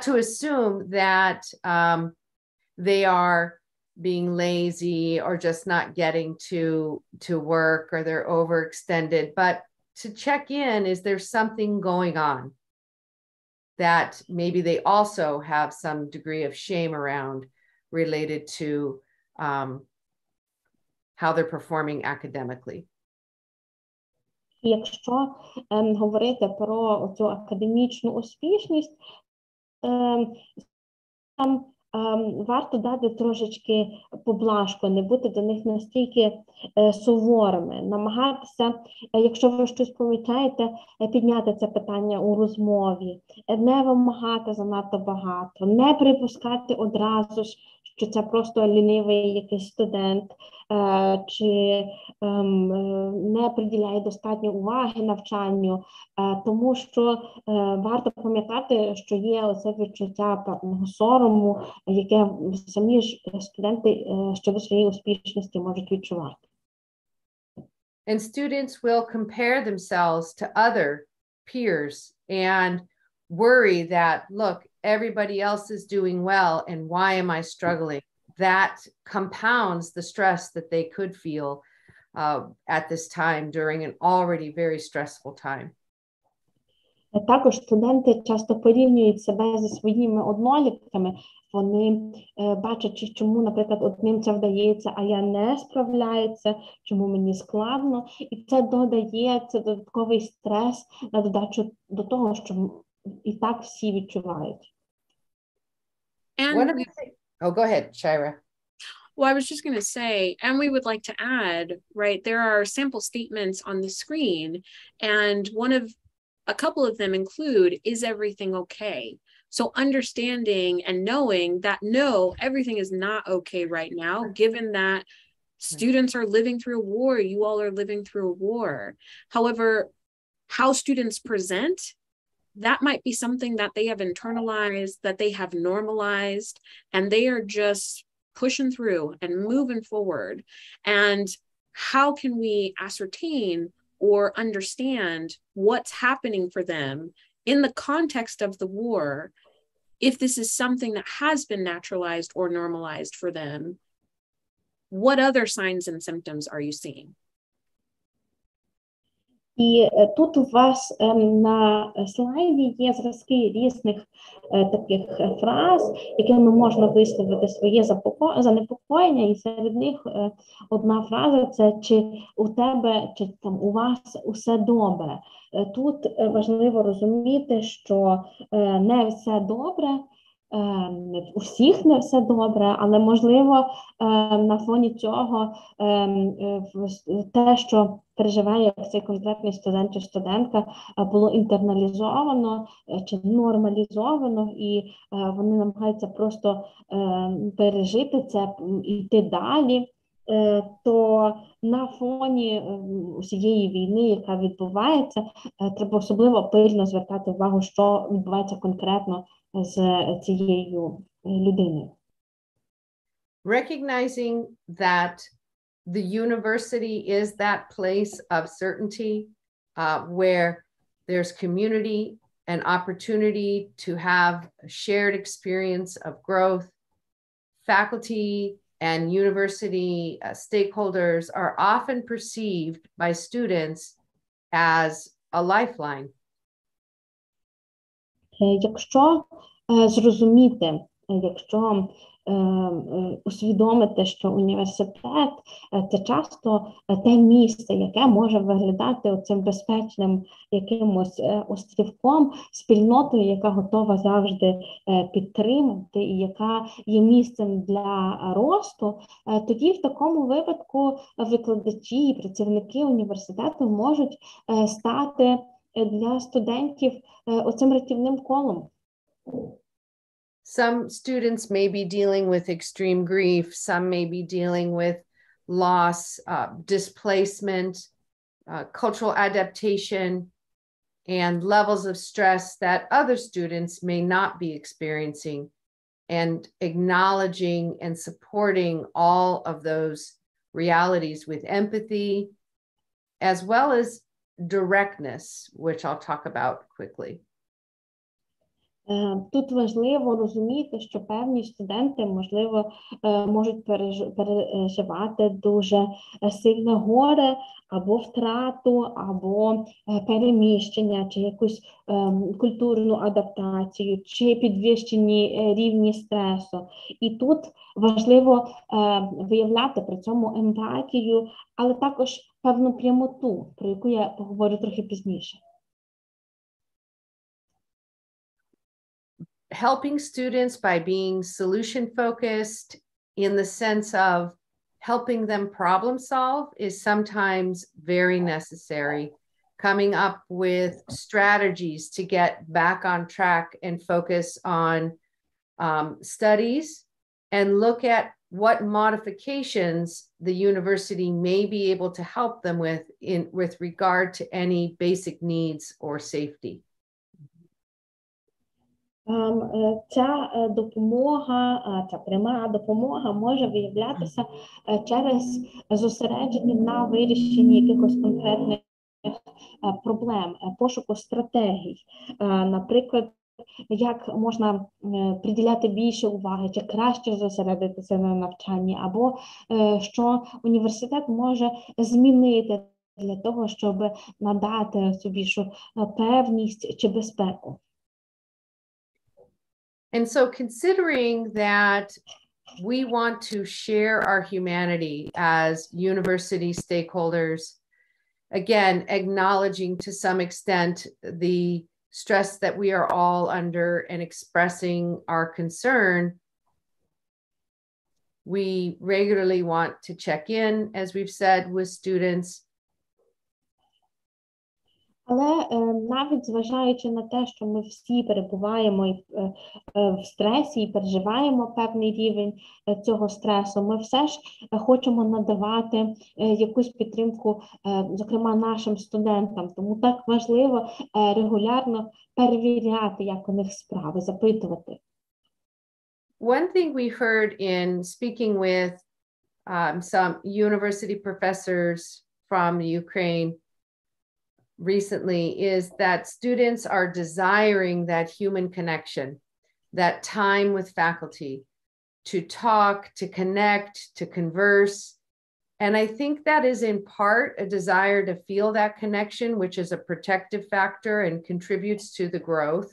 to assume that they are being lazy or just not getting to work or they're overextended, but to check in, is there something going on that maybe they also have some degree of shame around related to how they're performing academically? Якщо говорити про цю академічну успішність, там варто дати трошечки поблажку, не бути до них настільки суворими, намагатися, якщо ви щось помічаєте, підняти це питання у розмові, не вимагати занадто багато, не припускати одразу ж, що це просто лінивий якийсь студент, чи не приділяє достатньо уваги навчанню, тому що варто пам'ятати, що є оце відчуття певного сорому, яке самі ж студенти щодо своєї успішності можуть відчувати. And students will compare themselves to other peers and worry that, look, everybody else is doing well, and why am I struggling? That compounds the stress that they could feel at this time during an already very stressful time. Також студенти часто порівнюють себе зі своїми однолітками. Вони бачать, чому, наприклад, одним це вдається, а я не справляюся, чому мені складно. І це додає додатковий стрес на додачу до того, що і так всі відчувають. Oh, go ahead, Shira. Well, I was just going to say, and we would like to add, right, there are sample statements on the screen, and a couple of them include, is everything okay? So understanding and knowing that, no, everything is not okay right now, given that students are living through a war, you all are living through a war. However, how students present, that might be something that they have internalized, that they have normalized, and they are just pushing through and moving forward. And how can we ascertain or understand what's happening for them in the context of the war, if this is something that has been naturalized or normalized for them? What other signs and symptoms are you seeing? І тут у вас на слайді є зразки різних таких фраз, якими можна висловити своє занепокоєння, і серед них одна фраза – це чи у тебе, чи там у вас усе добре. Тут важливо розуміти, що не все добре, у всіх не все добре, але можливо на фоні цього те, що переживає цей конкретний студент чи студентка, було інтерналізовано чи нормалізовано, і вони намагаються просто пережити це, йти далі, то на фоні усієї війни, яка відбувається, треба особливо пильно звертати увагу, що відбувається конкретно з цією людиною. Recognizing that the university is that place of certainty where there's community and opportunity to have a shared experience of growth. Faculty and university stakeholders are often perceived by students as a lifeline. Якщо зрозуміти, якщо усвідомити, що університет – це часто те місце, яке може виглядати оцим безпечним якимось острівком, спільнотою, яка готова завжди підтримати і яка є місцем для росту, тоді в такому випадку викладачі і працівники університету можуть стати для студентів оцим рятівним колом. Some students may be dealing with extreme grief. Some may be dealing with loss, displacement, cultural adaptation, and levels of stress that other students may not be experiencing. And acknowledging and supporting all of those realities with empathy, as well as directness, which I'll talk about quickly. Тут важливо розуміти, що певні студенти, можливо, можуть переживати дуже сильне горе, або втрату, або переміщення, чи якусь культурну адаптацію, чи підвищені рівні стресу. І тут важливо виявляти при цьому емпатію, але також певну прямоту, про яку я поговорю трохи пізніше. Helping students by being solution-focused in the sense of helping them problem solve is sometimes very necessary. Coming up with strategies to get back on track and focus on studies and look at what modifications the university may be able to help them with regard to any basic needs or safety. Ця допомога, ця пряма допомога може виявлятися через зосередження на вирішенні якихось конкретних проблем, пошуку стратегій. Наприклад, як можна приділяти більше уваги, чи краще зосередитися на навчанні, або що університет може змінити для того, щоб надати цю більшу певність чи безпеку. And so considering that we want to share our humanity as university stakeholders, again, acknowledging to some extent the stress that we are all under and expressing our concern, we regularly want to check in, as we've said, with students. Але навіть зважаючи на те, що ми всі перебуваємо в стресі і переживаємо певний рівень цього стресу, ми все ж хочемо надавати якусь підтримку, зокрема нашим студентам. Тому так важливо регулярно перевіряти, як у них справи, запитувати. One thing we heard in speaking with some university professors from Ukraine recently is that students are desiring that human connection, that time with faculty, to talk, to connect, to converse. And I think that is in part a desire to feel that connection, which is a protective factor and contributes to the growth.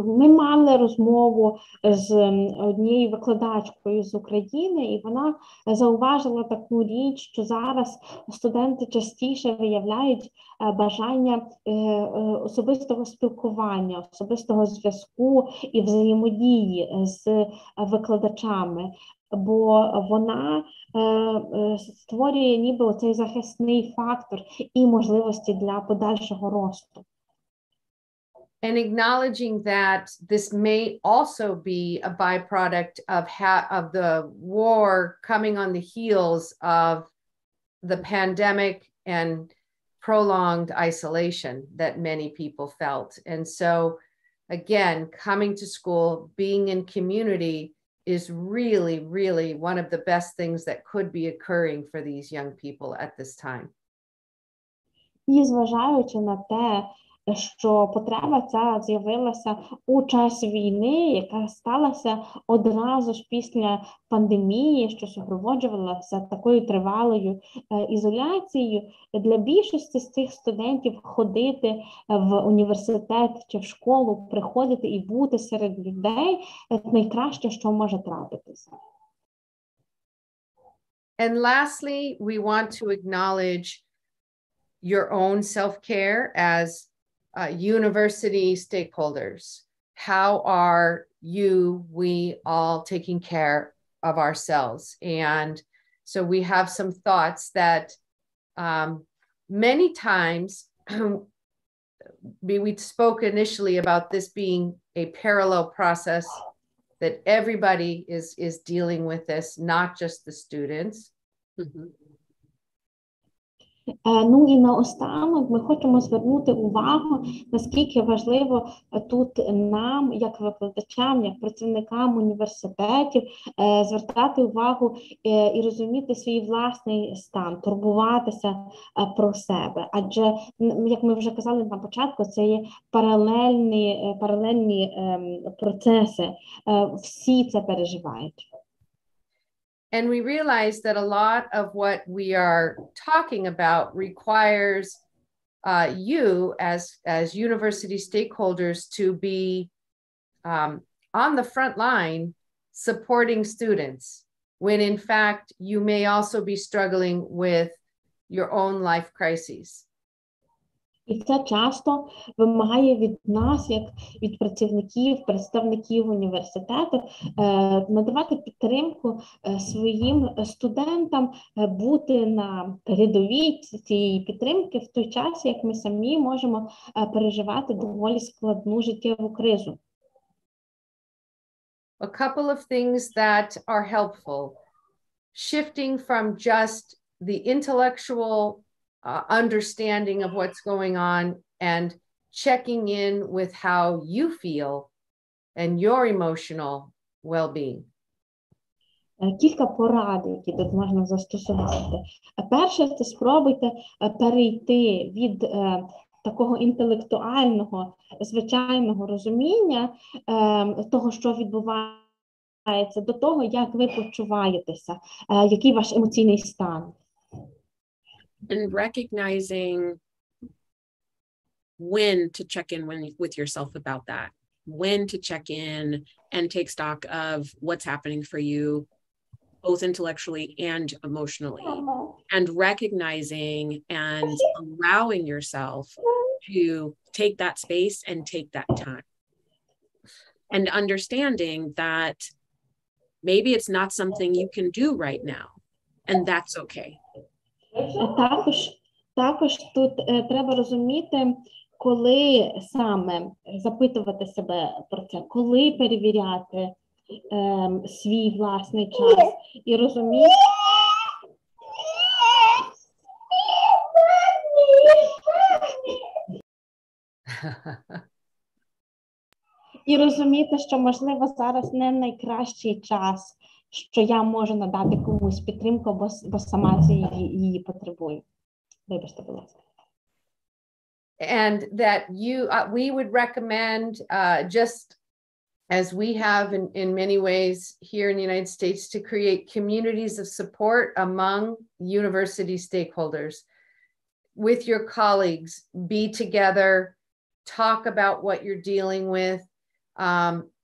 Ми мали розмову з однією викладачкою з України, і вона зауважила таку річ, що зараз студенти частіше виявляють бажання особистого спілкування, особистого зв'язку і взаємодії з викладачами, бо вона створює ніби оцей захисний фактор і можливості для подальшого росту. And acknowledging that this may also be a byproduct of the war coming on the heels of the pandemic and prolonged isolation that many people felt. And so, again, coming to school, being in community is really, really one of the best things that could be occurring for these young people at this time. І зважаючи на те, що потреба ця з'явилася у час війни, яка сталася одразу ж після пандемії, що супроводжувалася такою тривалою ізоляцією. Для більшості з цих студентів ходити в університет чи в школу, приходити і бути серед людей – найкраще, що може трапитися. And lastly, we want to acknowledge your own self-care as university stakeholders. How are we all taking care of ourselves? And so we have some thoughts that many times, we spoke initially about this being a parallel process, that everybody is dealing with this, not just the students. Mhm. Ну і наостанок ми хочемо звернути увагу, наскільки важливо тут нам, як викладачам, як працівникам університетів, звертати увагу і розуміти свій власний стан, турбуватися про себе. Адже, як ми вже казали на початку, це є паралельні процеси, всі це переживають. And we realize that a lot of what we are talking about requires you as university stakeholders to be on the front line supporting students, when in fact you may also be struggling with your own life crises. І це часто вимагає від нас, як від працівників, представників університету, надавати підтримку своїм студентам, бути на передовій цієї підтримки в той час, як ми самі можемо переживати доволі складну життєву кризу. A couple of things that are helpful. Shifting from just the intellectual understanding of what's going on and checking in with how you feel and your emotional well-being. Кілька порад, які тут можна застосувати. Перше, це спробуйте перейти від такого інтелектуального, звичайного розуміння того, що відбувається, до того, як ви почуваєтеся, який ваш емоційний стан. And recognizing when to check in with yourself about that, when to check in and take stock of what's happening for you, both intellectually and emotionally, and recognizing and allowing yourself to take that space and take that time. And understanding that maybe it's not something you can do right now, and that's okay. Також тут треба розуміти, коли саме запитувати себе про це, коли перевіряти свій власний час і розуміти, що, можливо, зараз не найкращий час, що я можу надати комусь підтримку, бо сама її потребую. Вибачте, будь ласка. And that we would recommend, just as we have in many ways here in the United States, to create communities of support among university stakeholders. With your colleagues, be together, talk about what you're dealing with.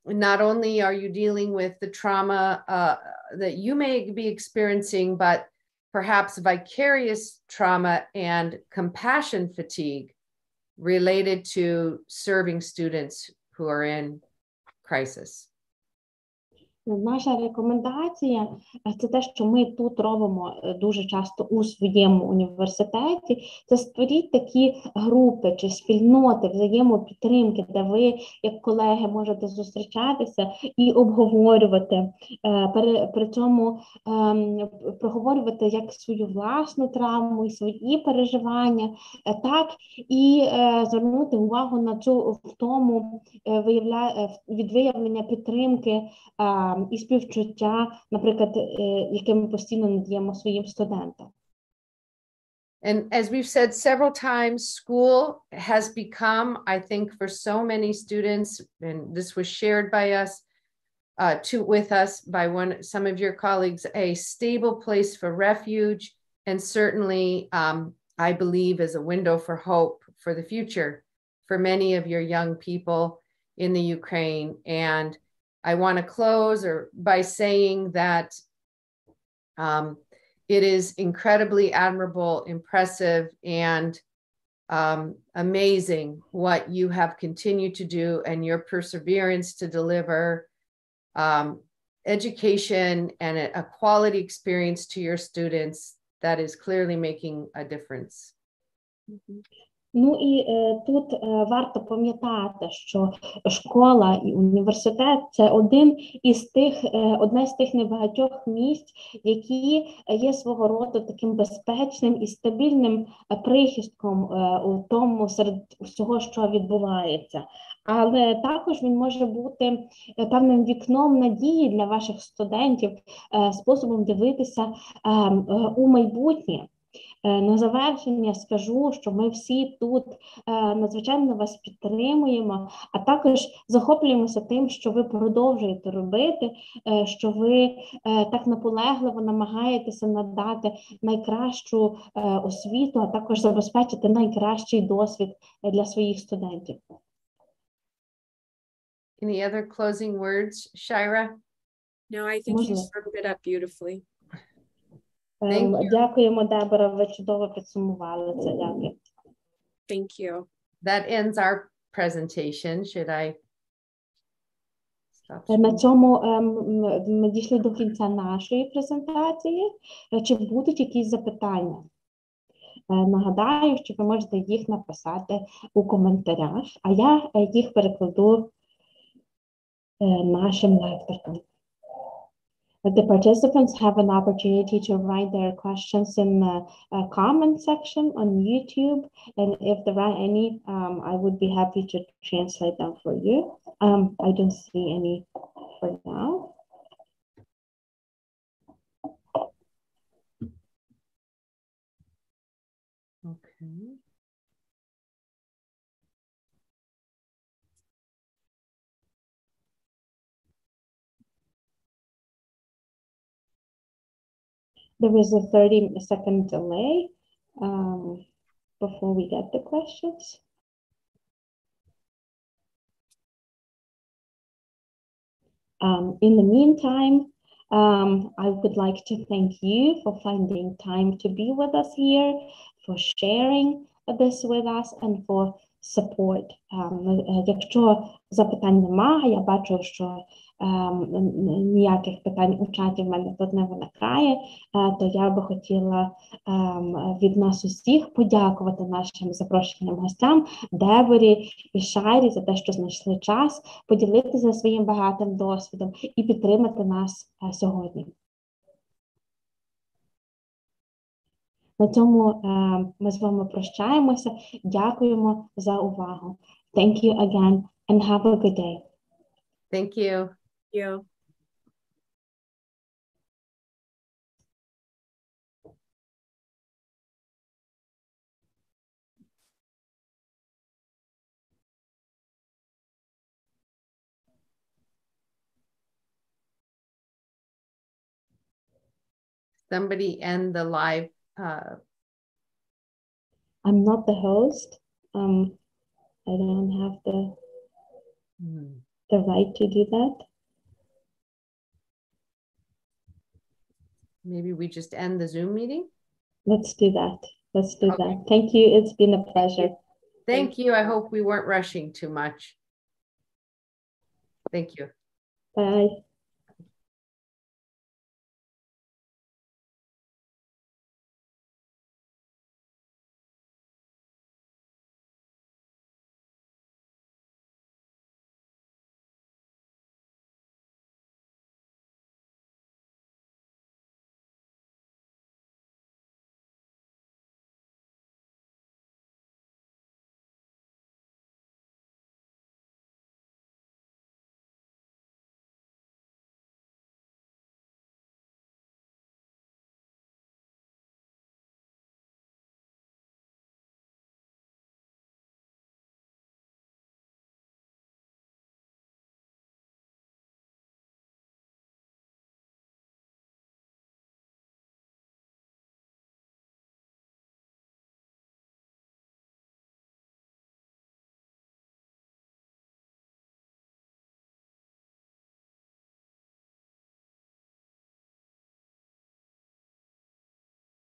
Not only are you dealing with the trauma that you may be experiencing, but perhaps vicarious trauma and compassion fatigue related to serving students who are in crisis. Наша рекомендація – це те, що ми тут робимо дуже часто у своєму університеті, це створіть такі групи чи спільноти взаємопідтримки, де ви, як колеги, можете зустрічатися і обговорювати, при цьому проговорювати як свою власну травму і свої переживання, так і звернути увагу на цю втому від виявлення підтримки і співчуття, наприклад, яке ми постійно надаємо своїм студентам. And as we've said several times, school has become, I think, for so many students, and this was shared by us, with us by some of your colleagues, a stable place for refuge, and certainly, I believe, is a window for hope for the future for many of your young people in the Ukraine. And I want to close by saying that it is incredibly admirable, impressive, and amazing what you have continued to do and your perseverance to deliver education and a quality experience to your students that is clearly making a difference. Mm-hmm. Ну і тут варто пам'ятати, що школа і університет – це одне з тих небагатьох місць, які є свого роду таким безпечним і стабільним прихистком у тому серед всього, що відбувається. Але також він може бути певним вікном надії для ваших студентів, способом дивитися у майбутнє. На завершення скажу, що ми всі тут надзвичайно вас підтримуємо, а також захоплюємося тим, що ви продовжуєте робити, що ви так наполегливо намагаєтеся надати найкращу освіту, а також забезпечити найкращий досвід для своїх студентів. Any other closing words, Shira? No, I think you summed it up beautifully. Дякуємо, Дебора, ви чудово підсумували це. Дякую. Thank you. That ends our presentation. Should I stop? На цьому ми дійшли до кінця нашої презентації. Чи будуть якісь запитання? Нагадаю, що ви можете їх написати у коментарях, а я їх перекладу нашим лекторкам. The participants have an opportunity to write their questions in the comment section on YouTube, and if there are any, I would be happy to translate them for you. I don't see any for now. Okay. There is a 30-second delay before we get the questions. In the meantime, I would like to thank you for finding time to be with us here, for sharing this with us, and for support. Якщо запитань немає, я бачу, що ніяких питань у чаті в мене тут не виникає, то я би хотіла від нас усіх подякувати нашим запрошеним гостям, Деборі і Шайрі, за те, що знайшли час поділитися своїм багатим досвідом і підтримати нас сьогодні. На цьому ми з вами прощаємося. Дякуємо за увагу. Thank you again and have a good day. Thank you. Thank you. Somebody end the live. I'm not the host. I don't have the right to do that. Maybe we just end the Zoom meeting? Let's do that. Let's do that. Thank you. It's been a pleasure. Thank you. I hope we weren't rushing too much. Thank you. Bye.